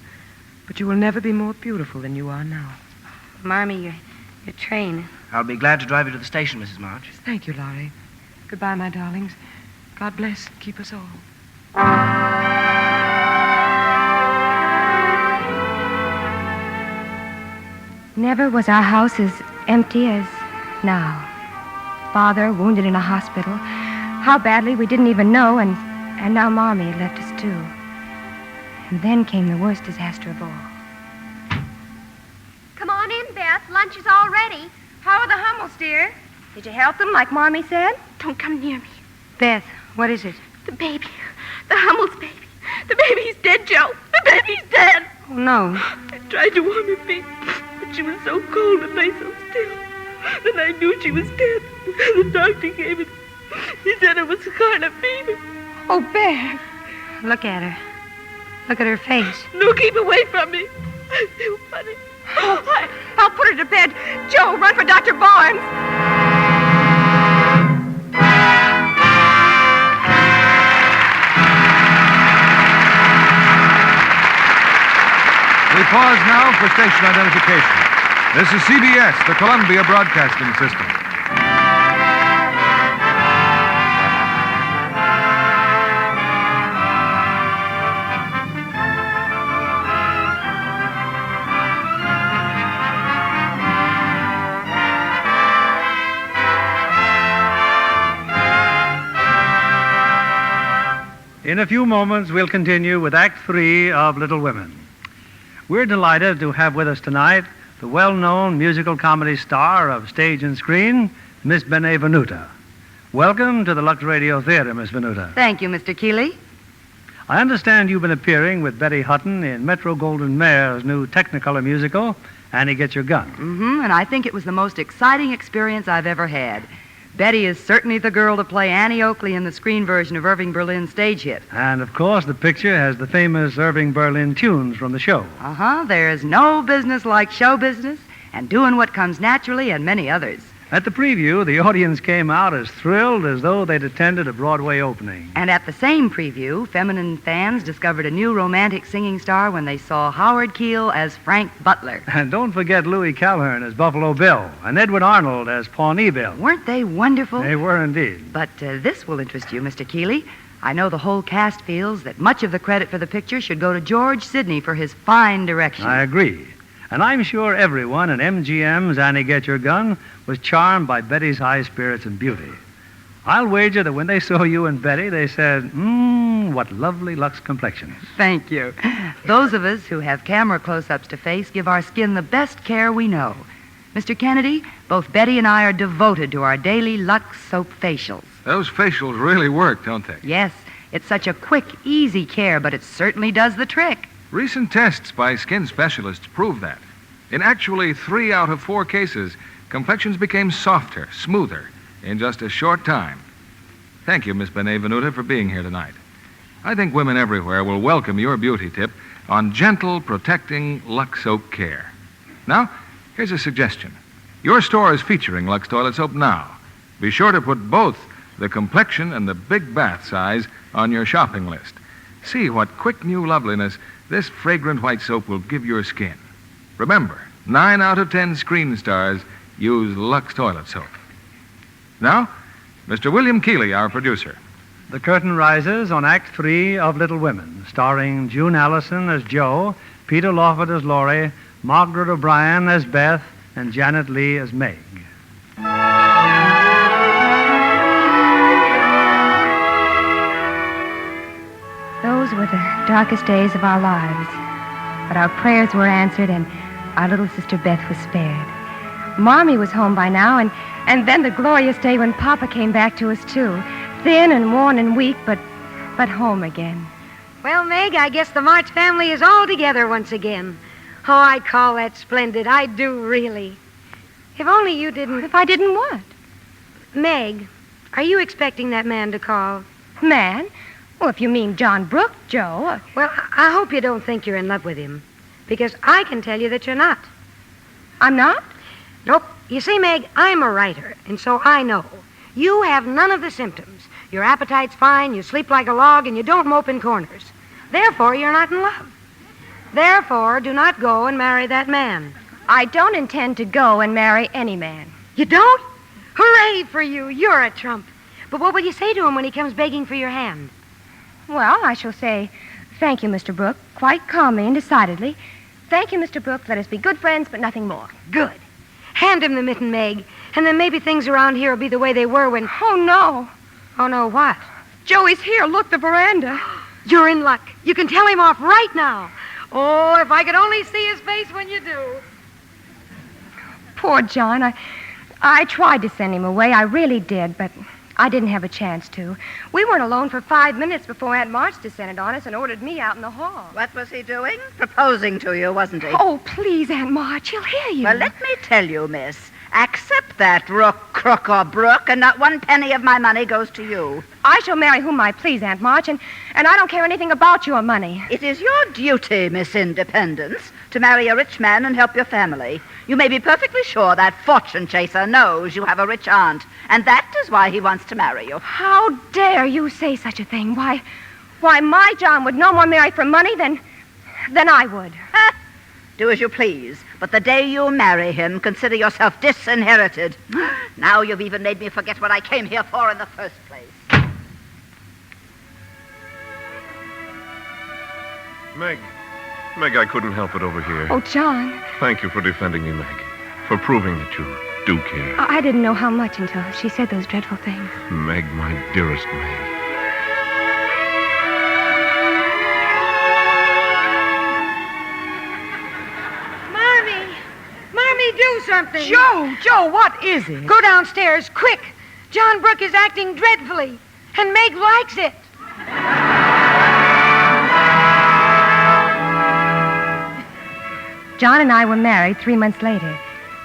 H: But you will never be more beautiful than you are now.
F: Marmee, your train.
J: I'll be glad to drive you to the station, Mrs. March.
H: Thank you, Laurie. Goodbye, my darlings. God bless and keep us all.
C: Never was our house as empty as now. Father wounded in a hospital. How badly we didn't even know, and now Marmee had left us too. And then came the worst disaster of all.
E: Come on in, Beth. Lunch is all ready.
C: How are the Hummels, dear? Did you help them like Marmee said?
D: Don't come near me.
F: Beth, what is it?
D: The baby. The Hummels baby. The baby's dead, Joe. The baby's dead.
F: Oh, no.
D: I tried to warm her feet, but she was so cold and lay so still. Then I knew she was dead. The doctor gave it. He said it was scarlet fever.
F: Oh, Beth. Look at her. Look at her face.
D: No, keep away from me. I feel funny.
C: I'll put her to bed. Joe, run for Dr. Barnes.
A: We pause now for station identification. This is CBS, the Columbia Broadcasting System.
B: In a few moments, we'll continue with Act 3 of Little Women. We're delighted to have with us tonight the well-known musical comedy star of stage and screen, Miss Benevenuta. Welcome to the Lux Radio Theatre, Miss Venuta.
G: Thank you, Mr. Keeley.
B: I understand you've been appearing with Betty Hutton in Metro-Goldwyn-Mayer's new Technicolor musical, Annie Get Your Gun.
G: Mm-hmm, and I think it was the most exciting experience I've ever had. Betty is certainly the girl to play Annie Oakley in the screen version of Irving Berlin's stage hit.
B: And, of course, the picture has the famous Irving Berlin tunes from the show.
G: Uh-huh. There's no business like show business and doing what comes naturally and many others.
B: At the preview, the audience came out as thrilled as though they'd attended a Broadway opening.
G: And at the same preview, feminine fans discovered a new romantic singing star when they saw Howard Keel as Frank Butler.
B: And don't forget Louis Calhern as Buffalo Bill and Edward Arnold as Pawnee Bill.
G: Weren't they wonderful?
B: They were indeed.
G: But this will interest you, Mr. Keeley. I know the whole cast feels that much of the credit for the picture should go to George Sidney for his fine direction.
B: I agree. And I'm sure everyone in MGM's Annie Get Your Gun was charmed by Betty's high spirits and beauty. I'll wager that when they saw you and Betty, they said, what lovely Lux complexions.
G: Thank you. Those of us who have camera close-ups to face give our skin the best care we know. Mr. Kennedy, both Betty and I are devoted to our daily Lux soap facials.
A: Those facials really work, don't they?
G: Yes, it's such a quick, easy care, but it certainly does the trick.
A: Recent tests by skin specialists prove that. In actually 3 out of 4 cases, complexions became softer, smoother, in just a short time. Thank you, Miss Benevenuta, for being here tonight. I think women everywhere will welcome your beauty tip on gentle, protecting Lux soap care. Now, here's a suggestion. Your store is featuring Lux toilet soap now. Be sure to put both the complexion and the big bath size on your shopping list. See what quick new loveliness this fragrant white soap will give your skin. Remember, 9 out of 10 screen stars use Lux toilet soap. Now, Mr. William Keeley, our producer.
B: The curtain rises on Act 3 of Little Women, starring June Allyson as Jo, Peter Lawford as Laurie, Margaret O'Brien as Beth, and Janet Leigh as Meg.
C: Those were the darkest days of our lives. But our prayers were answered, and our little sister Beth was spared. Marmee was home by now, and then the glorious day when Papa came back to us, too. Thin and worn and weak, but home again.
F: Well, Meg, I guess the March family is all together once again. Oh, I call that splendid. I do, really. If only you didn't...
C: If I didn't what?
F: Meg, are you expecting that man to call?
C: Man? Well, if you mean John Brooke, Joe.
F: Well, I hope you don't think you're in love with him, because I can tell you that you're not.
C: I'm not?
F: Nope. You see, Meg, I'm a writer, and so I know. You have none of the symptoms. Your appetite's fine, you sleep like a log, and you don't mope in corners. Therefore, you're not in love. Therefore, do not go and marry that man.
C: I don't intend to go and marry any man.
F: You don't? Hooray for you. You're a trump. But what will you say to him when he comes begging for your hand?
C: Well, I shall say, thank you, Mr. Brooke, quite calmly and decidedly. Thank you, Mr. Brooke. Let us be good friends, but nothing more.
F: Good. Hand him the mitten, Meg, and then maybe things around here will be the way they were when...
C: Oh, no.
F: Oh, no, what?
C: Joey's here. Look, the veranda.
F: You're in luck. You can tell him off right now. Oh, if I could only see his face when you do.
C: Poor John. I tried to send him away. I really did, but I didn't have a chance to. We weren't alone for 5 minutes before Aunt March descended on us and ordered me out in the hall.
I: What was he doing? Proposing to you, wasn't he?
C: Oh, please, Aunt March. He'll hear you.
I: Well, let me tell you, miss. Accept that, rook, crook, or brook, and not 1 penny of my money goes to you.
C: I shall marry whom I please, Aunt March, and I don't care anything about your money.
I: It is your duty, Miss Independence, to marry a rich man and help your family. You may be perfectly sure that fortune chaser knows you have a rich aunt, and that is why he wants to marry you.
C: How dare you say such a thing? Why, my John would no more marry for money than I would.
I: Do as you please, but the day you marry him, consider yourself disinherited. Now you've even made me forget what I came here for in the first place.
P: Meg, I couldn't help it over here.
C: Oh, John.
P: Thank you for defending me, Meg. For proving that you do care.
C: I didn't know how much until she said those dreadful things.
P: Meg, my dearest Meg.
F: something.
H: Joe, what is it?
F: Go downstairs, quick. John Brooke is acting dreadfully, and Meg likes it.
C: John and I were married 3 months later.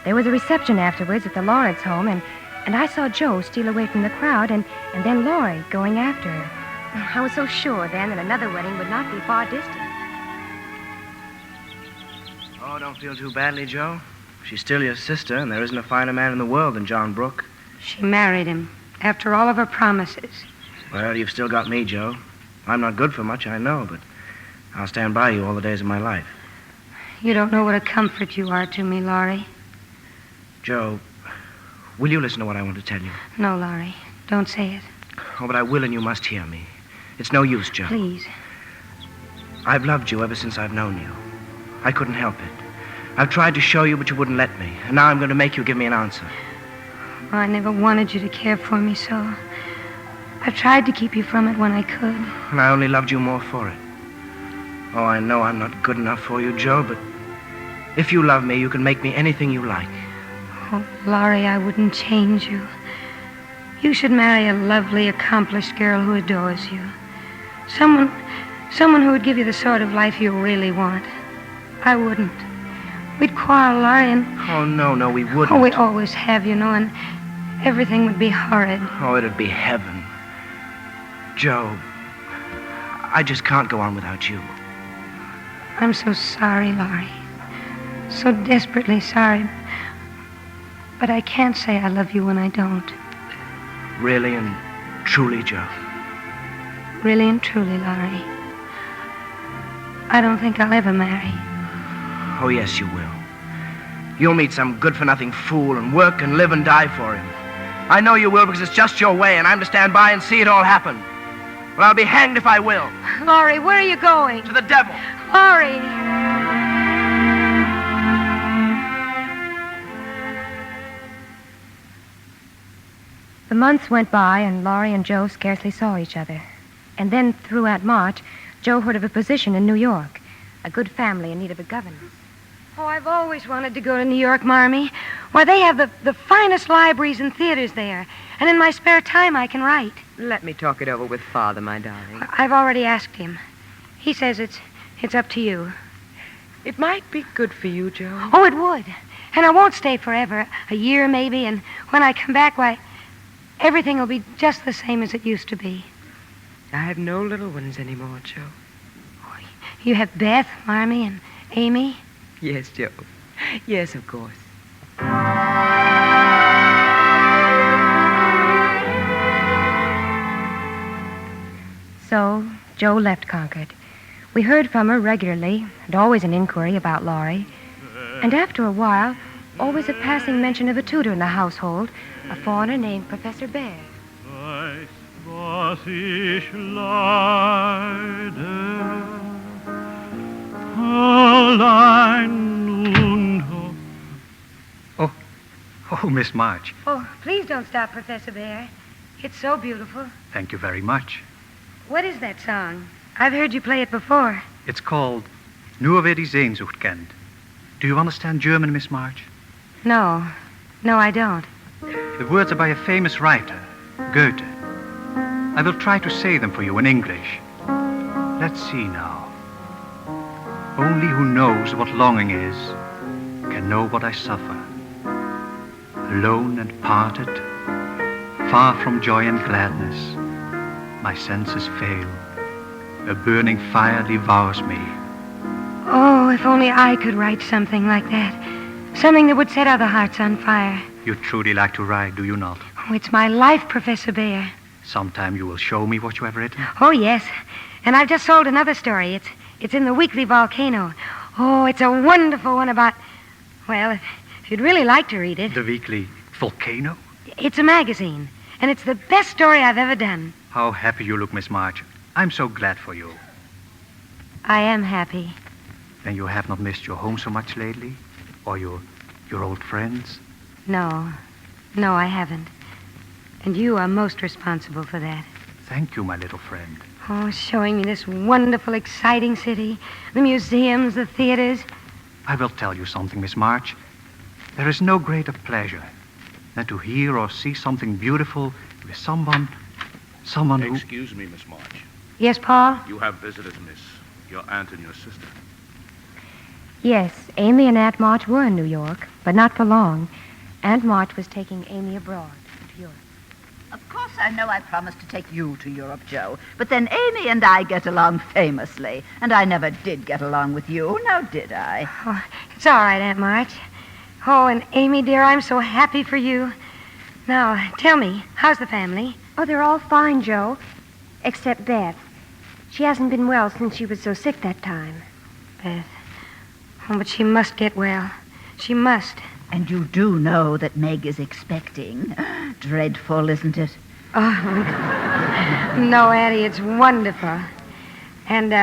C: There was a reception afterwards at the Lawrence home, and I saw Joe steal away from the crowd, and then Laurie going after her. I was so sure then that another wedding would not be far distant.
J: Oh, don't feel too badly, Joe. She's still your sister, and there isn't a finer man in the world than John Brooke.
F: She married him after all of her promises.
J: Well, you've still got me, Joe. I'm not good for much, I know, but I'll stand by you all the days of my life.
F: You don't know what a comfort you are to me, Laurie.
J: Joe, will you listen to what I want to tell you?
F: No, Laurie, don't say it.
J: Oh, but I will, and you must hear me. It's no use, Joe.
F: Please.
J: I've loved you ever since I've known you. I couldn't help it. I've tried to show you, but you wouldn't let me. And now I'm going to make you give me an answer.
F: Oh, I never wanted you to care for me so. I've tried to keep you from it when I could.
J: And I only loved you more for it. Oh, I know I'm not good enough for you, Joe, but if you love me, you can make me anything you like.
F: Oh, Laurie, I wouldn't change you. You should marry a lovely, accomplished girl who adores you. Someone who would give you the sort of life you really want. I wouldn't. We'd quarrel, Laurie, and...
J: Oh, no, we wouldn't.
F: Oh, we always have, you know, and everything would be horrid.
J: Oh, it'd be heaven. Joe, I just can't go on without you.
F: I'm so sorry, Laurie. So desperately sorry. But I can't say I love you when I don't.
J: Really and truly, Joe?
F: Really and truly, Laurie. I don't think I'll ever marry.
J: Oh, yes, you will. You'll meet some good-for-nothing fool and work and live and die for him. I know you will because it's just your way, and I'm to stand by and see it all happen. Well, I'll be hanged if I will.
F: Laurie, where are you going?
J: To the devil.
F: Laurie!
C: The months went by, and Laurie and Joe scarcely saw each other. And then, throughout March, Joe heard of a position in New York. A good family in need of a governess.
F: Oh, I've always wanted to go to New York, Marmee. Why, they have the finest libraries and theaters there. And in my spare time, I can write.
H: Let me talk it over with Father, my darling.
F: I've already asked him. He says it's up to you.
H: It might be good for you, Joe.
F: Oh, it would. And I won't stay forever. A year, maybe. And when I come back, why, everything will be just the same as it used to be.
H: I have no little ones anymore, Joe.
F: You have Beth, Marmee, and Amy?
H: Yes, Joe. Yes, of course.
C: So, Joe left Concord. We heard from her regularly, and always an inquiry about Laurie. And after a while, always a passing mention of a tutor in the household, a foreigner named Professor Bear.
Q: Was ich leide, allein und
B: Oh, Miss March.
F: Oh, please don't stop, Professor Bear. It's so beautiful.
B: Thank you very much.
F: What is that song? I've heard you play it before.
B: It's called Nur wer die Sehnsucht kennt. Do you understand German, Miss March?
F: No, I don't.
B: The words are by a famous writer, Goethe. I will try to say them for you in English. Let's see now. Only who knows what longing is can know what I suffer. Alone and parted, far from joy and gladness, my senses fail. A burning fire devours me.
F: Oh, if only I could write something like that. Something that would set other hearts on fire.
B: You truly like to write, do you not?
F: Oh, it's my life, Professor Bear.
B: Sometime you will show me what you have written.
F: Oh, yes. And I've just sold another story. It's in the Weekly Volcano. Oh, it's a wonderful one about... Well, if you'd really like to read it...
B: The Weekly Volcano?
F: It's a magazine. And it's the best story I've ever done.
B: How happy you look, Miss March. I'm so glad for you.
F: I am happy.
B: Then you have not missed your home so much lately? Or your old friends?
F: No, I haven't. And you are most responsible for that.
B: Thank you, my little friend.
F: Oh, showing me this wonderful, exciting city. The museums, the theaters.
B: I will tell you something, Miss March. There is no greater pleasure than to hear or see something beautiful with someone who...
N: Excuse me, Miss March.
F: Yes, Paul?
N: You have visitors, miss. Your aunt and your sister.
C: Yes, Amy and Aunt March were in New York, but not for long. Aunt March was taking Amy abroad to Europe.
I: Of course, I know I promised to take you to Europe, Joe. But then Amy and I get along famously. And I never did get along with you, now did I?
F: Oh, it's all right, Aunt March. Oh, and Amy, dear, I'm so happy for you. Now, tell me, how's the family?
C: Oh, they're all fine, Joe. Except Beth. She hasn't been well since she was so sick that time.
F: Beth. Oh, but she must get well. She must.
I: And you do know that Meg is expecting. Dreadful, isn't it?
F: Oh, no, Addie, it's wonderful. And,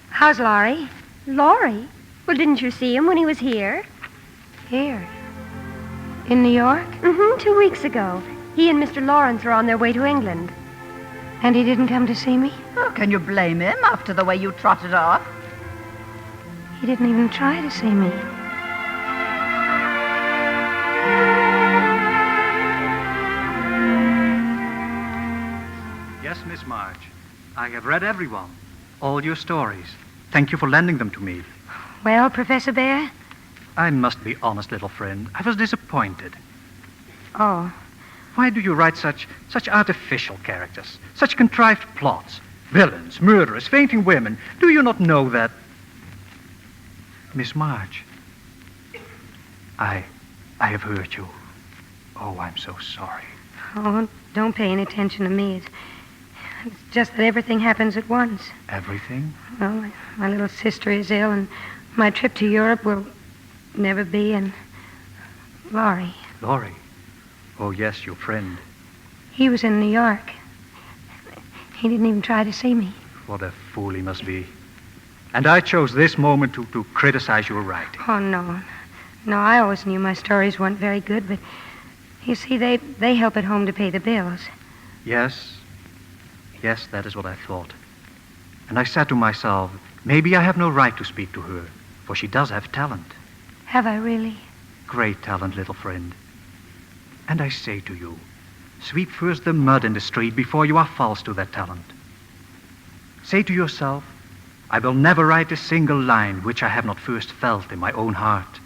F: how's Laurie?
C: Laurie? Well, didn't you see him when he was here?
F: Here? In New York?
C: Mm-hmm, 2 weeks ago. He and Mr. Lawrence are on their way to England.
F: And he didn't come to see me?
I: Oh, can you blame him after the way you trotted off?
F: He didn't even try to see me.
B: Yes, Miss March. I have read every one. All your stories. Thank you for lending them to me.
F: Well, Professor Bear?
B: I must be honest, little friend. I was disappointed.
F: Oh.
B: Why do you write such artificial characters? Such contrived plots? Villains, murderers, fainting women. Do you not know that... Miss March, I have hurt you. Oh, I'm so sorry.
F: Oh, don't pay any attention to me. It's just that everything happens at once.
B: Everything?
F: Well, my little sister is ill, and my trip to Europe will never be, and Laurie.
B: Laurie? Oh, yes, your friend.
F: He was in New York. He didn't even try to see me.
B: What a fool he must be. And I chose this moment to criticize your writing.
F: Oh, no. No, I always knew my stories weren't very good, but you see, they help at home to pay the bills.
B: Yes. Yes, that is what I thought. And I said to myself, maybe I have no right to speak to her, for she does have talent.
F: Have I really?
B: Great talent, little friend. And I say to you, sweep first the mud in the street before you are false to that talent. Say to yourself, I will never write a single line which I have not first felt in my own heart.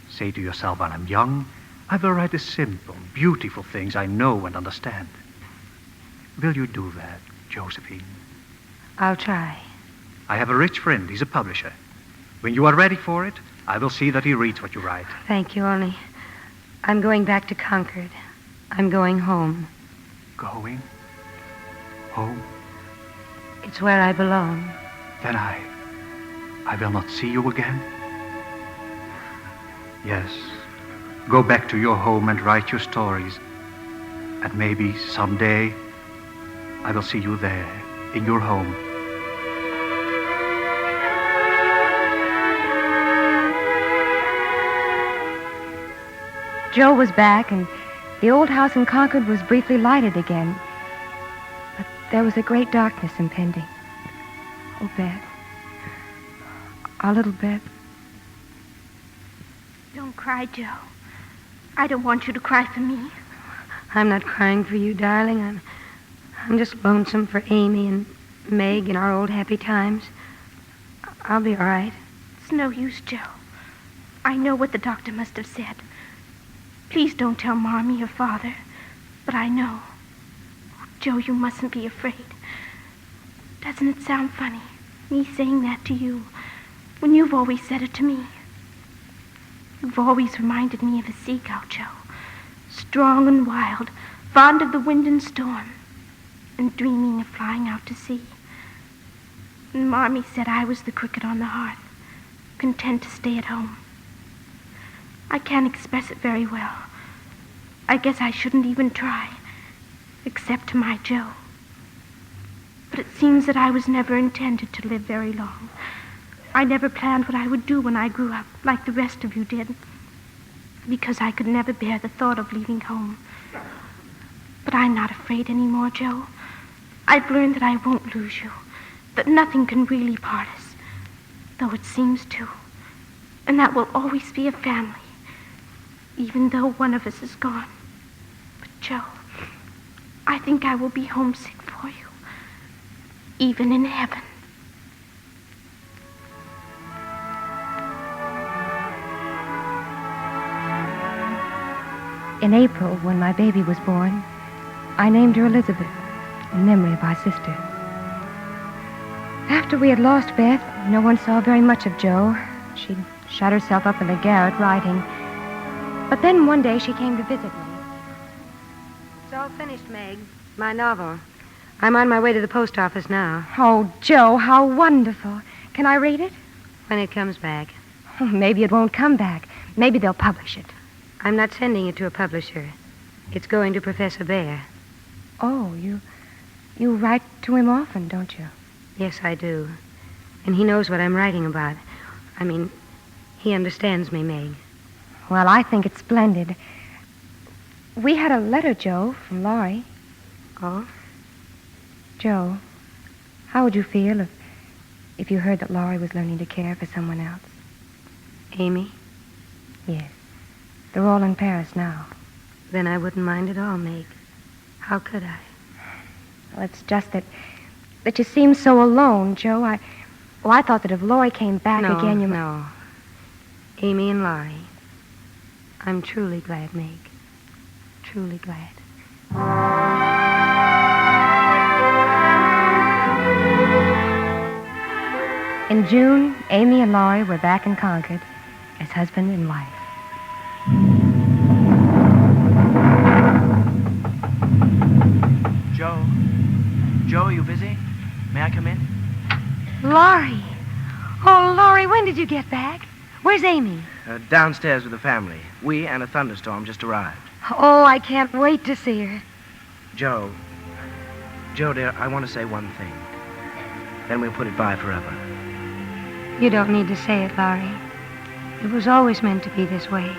B: Say to yourself, while I'm young, I will write the simple, beautiful things I know and understand. Will you do that, Josephine?
F: I'll try.
B: I have a rich friend. He's a publisher. When you are ready for it, I will see that he reads what you write.
F: Thank you, only I'm going back to Concord. I'm going home.
B: Going? Home?
F: It's where I belong.
B: Then I will not see you again? Yes. Go back to your home and write your stories. And maybe someday I will see you there, in your home.
C: Joe was back, and the old house in Concord was briefly lighted again. But there was a great darkness impending. Oh, Beth. Our little Beth.
D: Don't cry, Joe. I don't want you to cry for me.
F: I'm not crying for you, darling. I'm just lonesome for Amy and Meg and our old happy times. I'll be all right.
D: It's no use, Joe. I know what the doctor must have said. Please don't tell Marmee or Father, but I know. Oh, Joe, you mustn't be afraid. Doesn't it sound funny, me saying that to you, when you've always said it to me? You've always reminded me of a seagull, Joe. Strong and wild, fond of the wind and storm, and dreaming of flying out to sea. And Marmee said I was the cricket on the hearth, content to stay at home. I can't express it very well. I guess I shouldn't even try, except to my Joe. But it seems that I was never intended to live very long. I never planned what I would do when I grew up, like the rest of you did, because I could never bear the thought of leaving home. But I'm not afraid anymore, Joe. I've learned that I won't lose you, that nothing can really part us, though it seems to. And that will always be a family, even though one of us is gone. But, Joe, I think I will be homesick for you, even in heaven.
C: In April, when my baby was born, I named her Elizabeth, in memory of our sister. After we had lost Beth, no one saw very much of Jo. She'd shut herself up in the garret writing. But then one day she came to visit me.
F: It's all finished, Meg. My novel. I'm on my way to the post office now.
C: Oh, Jo, how wonderful. Can I read it?
F: When it comes back.
C: Oh, maybe it won't come back. Maybe they'll publish it.
F: I'm not sending it to a publisher. It's going to Professor Bear.
C: Oh, you write to him often, don't you?
F: Yes, I do. And he knows what I'm writing about. I mean, he understands me, Meg.
C: Well, I think it's splendid. We had a letter, Jo, from Laurie.
F: Oh?
C: Jo, how would you feel if you heard that Laurie was learning to care for someone else?
F: Amy?
C: Yes. They're all in Paris now.
F: Then I wouldn't mind at all, Meg. How could I?
C: Well, it's just that you seem so alone, Jo. I thought that if Laurie came back again, you might...
F: No. Amy and Laurie. I'm truly glad, Meg. Truly glad.
C: In June, Amy and Laurie were back in Concord as husband and wife.
J: Joe, are you busy? May I come in?
F: Laurie! Oh, Laurie, when did you get back? Where's Amy?
J: Downstairs with the family. We and a thunderstorm just arrived.
F: Oh, I can't wait to see her.
J: Joe, dear, I want to say one thing. Then we'll put it by forever.
F: You don't need to say it, Laurie. It was always meant to be this way.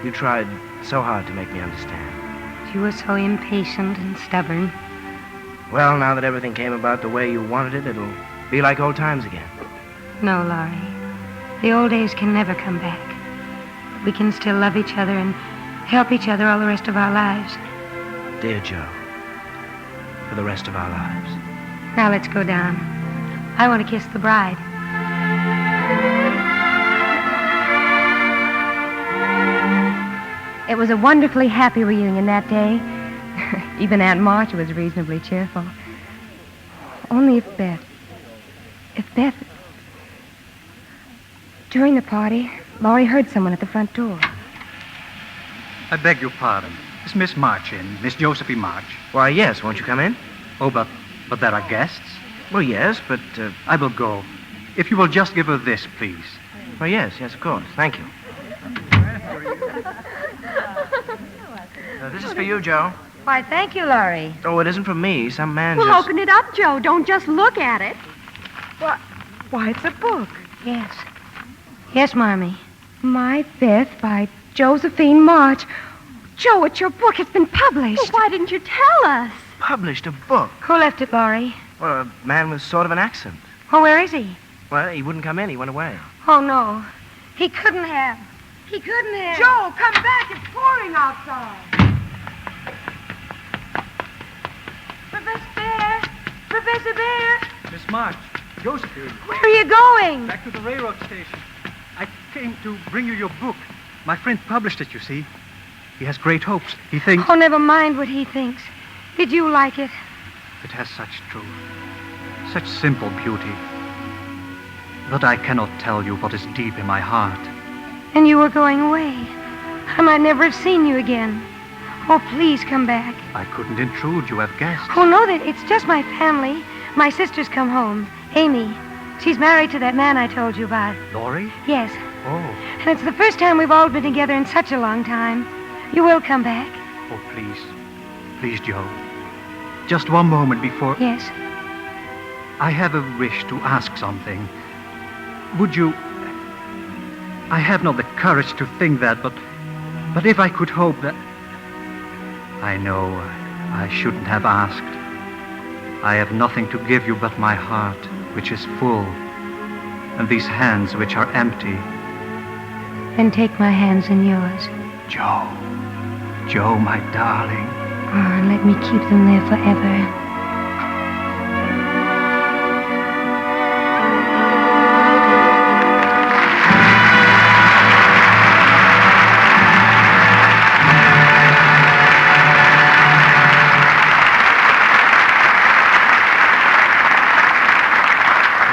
J: You tried so hard to make me understand.
F: You were so impatient and stubborn.
J: Well, now that everything came about the way you wanted it, it'll be like old times again.
F: No, Laurie. The old days can never come back. We can still love each other and help each other all the rest of our lives.
J: Dear Joe, for the rest of our lives.
F: Now let's go down. I want to kiss the bride.
C: It was a wonderfully happy reunion that day. Even Aunt Marcia was reasonably cheerful. Only if Beth... During the party, Laurie heard someone at the front door.
B: I beg your pardon. Is Miss March in? Miss Josephine March?
J: Why, yes. Won't you come in?
B: Oh, but there are guests?
J: Well, yes, but...
B: I will go. If you will just give her this, please.
J: Oh, yes, of course. Thank you. This is for you, Joe.
F: Why, thank you, Laurie.
J: Oh, it isn't from me. Some man
M: Well,
J: just...
M: open it up, Joe. Don't just look at it.
F: Why, it's a book. Yes. Yes, Marmee.
C: My Beth by Josephine March. Joe, it's your book. It's been published.
M: Well, why didn't you tell us?
J: Published a book?
F: Who left it, Laurie?
J: Well, a man with sort of an accent.
F: Oh, where is he?
J: Well, he wouldn't come in. He went away.
F: Oh, no. He couldn't have. He couldn't have.
G: Joe, come back. It's pouring outside.
F: Professor Bear! Professor Bear!
B: Miss March, Josephine.
F: Where are you going?
B: Back to the railroad station. I came to bring you your book. My friend published it, you see. He has great hopes. He thinks...
F: Oh, never mind what he thinks. Did you like it?
B: It has such truth, such simple beauty. But I cannot tell you what is deep in my heart.
F: And you were going away. I might never have seen you again. Oh, please come back.
B: I couldn't intrude. You have guests.
F: Oh, no, it's just my family. My sister's come home. Amy. She's married to that man I told you about.
B: Laurie?
F: Yes.
B: Oh.
F: And it's the first time we've all been together in such a long time. You will come back?
B: Oh, please. Please, Joe. Just one moment before...
F: Yes.
B: I have a wish to ask something. Would you... I have not the courage to think that, but if I could hope that... I know I shouldn't have asked. I have nothing to give you but my heart, which is full, and these hands which are empty.
C: and take my hands in yours.
B: Joe. Joe, my darling.
C: Oh, and let me keep them there forever.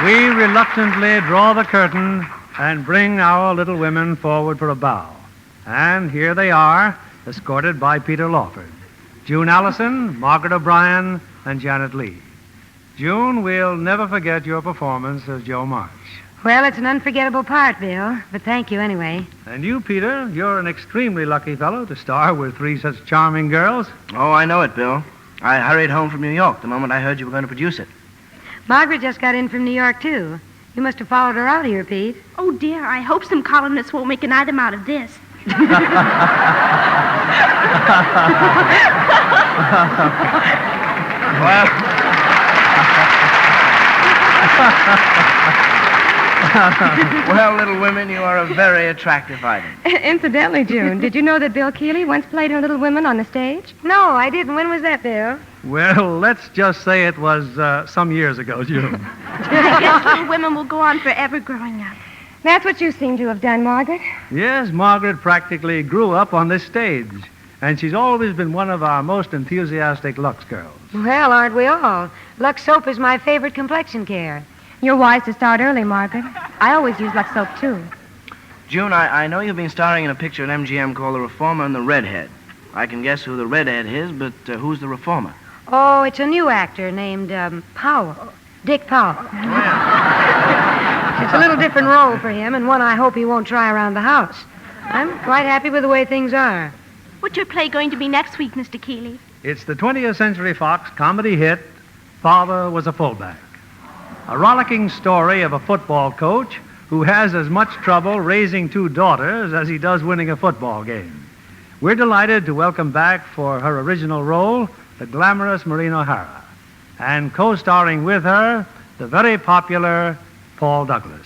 B: We reluctantly draw the curtain and bring our little women forward for a bow. And here they are, escorted by Peter Lawford, June Allyson, Margaret O'Brien, and Janet Lee. June, we'll never forget your performance as Joe March.
F: Well, it's an unforgettable part, Bill, but thank you anyway.
B: And you, Peter, you're an extremely lucky fellow to star with three such charming girls.
J: Oh, I know it, Bill. I hurried home from New York the moment I heard you were going to produce it.
F: Margaret just got in from New York, too. You must have followed her out here, Pete.
D: Oh, dear, I hope some columnists won't make an item out of this.
J: Well, little women, you are a very attractive item.
C: Incidentally, June, did you know that Bill Keeley once played in Little Women on the stage?
F: No, I didn't. When was that, Bill?
B: Well, let's just say it was some years ago, June.
D: I guess Little Women will go on forever growing up.
C: That's what you seem to have done, Margaret.
B: Yes, Margaret practically grew up on this stage, and she's always been one of our most enthusiastic Lux girls.
F: Well, aren't we all? Lux soap is my favorite complexion care.
C: You're wise to start early, Margaret. I always use Lux soap, too.
J: June, I know you've been starring in a picture at MGM called The Reformer and the Redhead. I can guess who the Redhead is, but who's the Reformer?
F: Oh, it's a new actor named Powell. Dick Powell. It's a little different role for him, and one I hope he won't try around the house. I'm quite happy with the way things are.
D: What's your play going to be next week, Mr. Keeley?
B: It's the 20th Century Fox comedy hit, Father Was a Fullback. A rollicking story of a football coach who has as much trouble raising two daughters as he does winning a football game. We're delighted to welcome back for her original role the glamorous Maureen O'Hara, and co-starring with her the very popular Paul Douglas.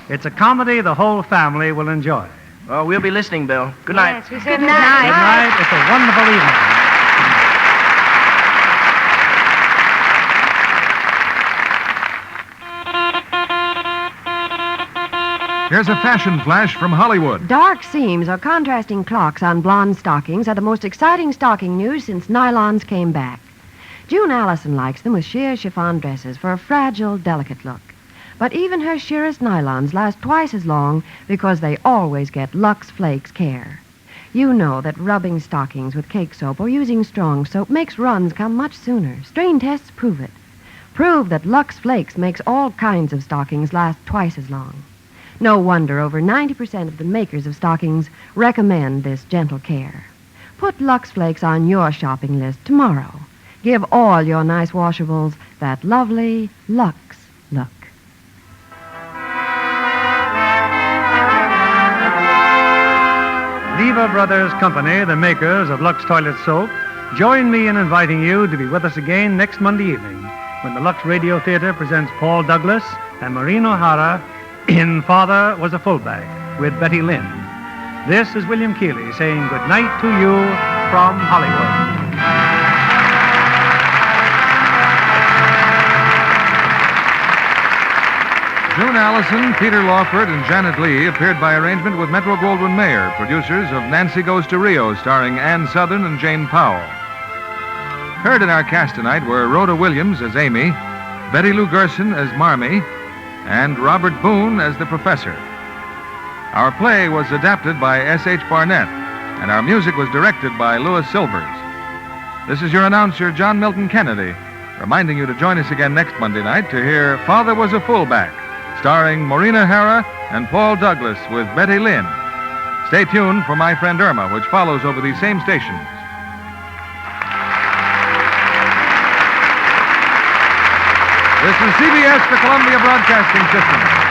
B: It's a comedy the whole family will enjoy.
J: Oh, we'll be listening, Bill. Good night.
F: Yes, we said
C: Good night.
B: Good night. It's a wonderful evening.
A: Here's a fashion flash from Hollywood.
L: Dark seams or contrasting clocks on blonde stockings are the most exciting stocking news since nylons came back. June Allyson likes them with sheer chiffon dresses for a fragile, delicate look. But even her sheerest nylons last twice as long because they always get Lux Flakes care. You know that rubbing stockings with cake soap or using strong soap makes runs come much sooner. Strain tests prove it. Prove that Lux Flakes makes all kinds of stockings last twice as long. No wonder over 90% of the makers of stockings recommend this gentle care. Put Lux Flakes on your shopping list tomorrow. Give all your nice washables that lovely Lux look.
B: Lever Brothers Company, the makers of Lux Toilet Soap, join me in inviting you to be with us again next Monday evening when the Lux Radio Theatre presents Paul Douglas and Maureen O'Hara in Father Was a Fullback with Betty Lynn. This is William Keeley saying good night to you from Hollywood.
A: June Allyson, Peter Lawford, and Janet Lee appeared by arrangement with Metro-Goldwyn-Mayer, producers of Nancy Goes to Rio, starring Ann Sothern and Jane Powell. Heard in our cast tonight were Rhoda Williams as Amy, Betty Lou Gerson as Marmee, and Robert Boone as the professor. Our play was adapted by S.H. Barnett, and our music was directed by Louis Silvers. This is your announcer, John Milton Kennedy, reminding you to join us again next Monday night to hear Father Was a Fullback, starring Maureen O'Hara and Paul Douglas with Betty Lynn. Stay tuned for My Friend Irma, which follows over these same stations. This is CBS, the Columbia Broadcasting System.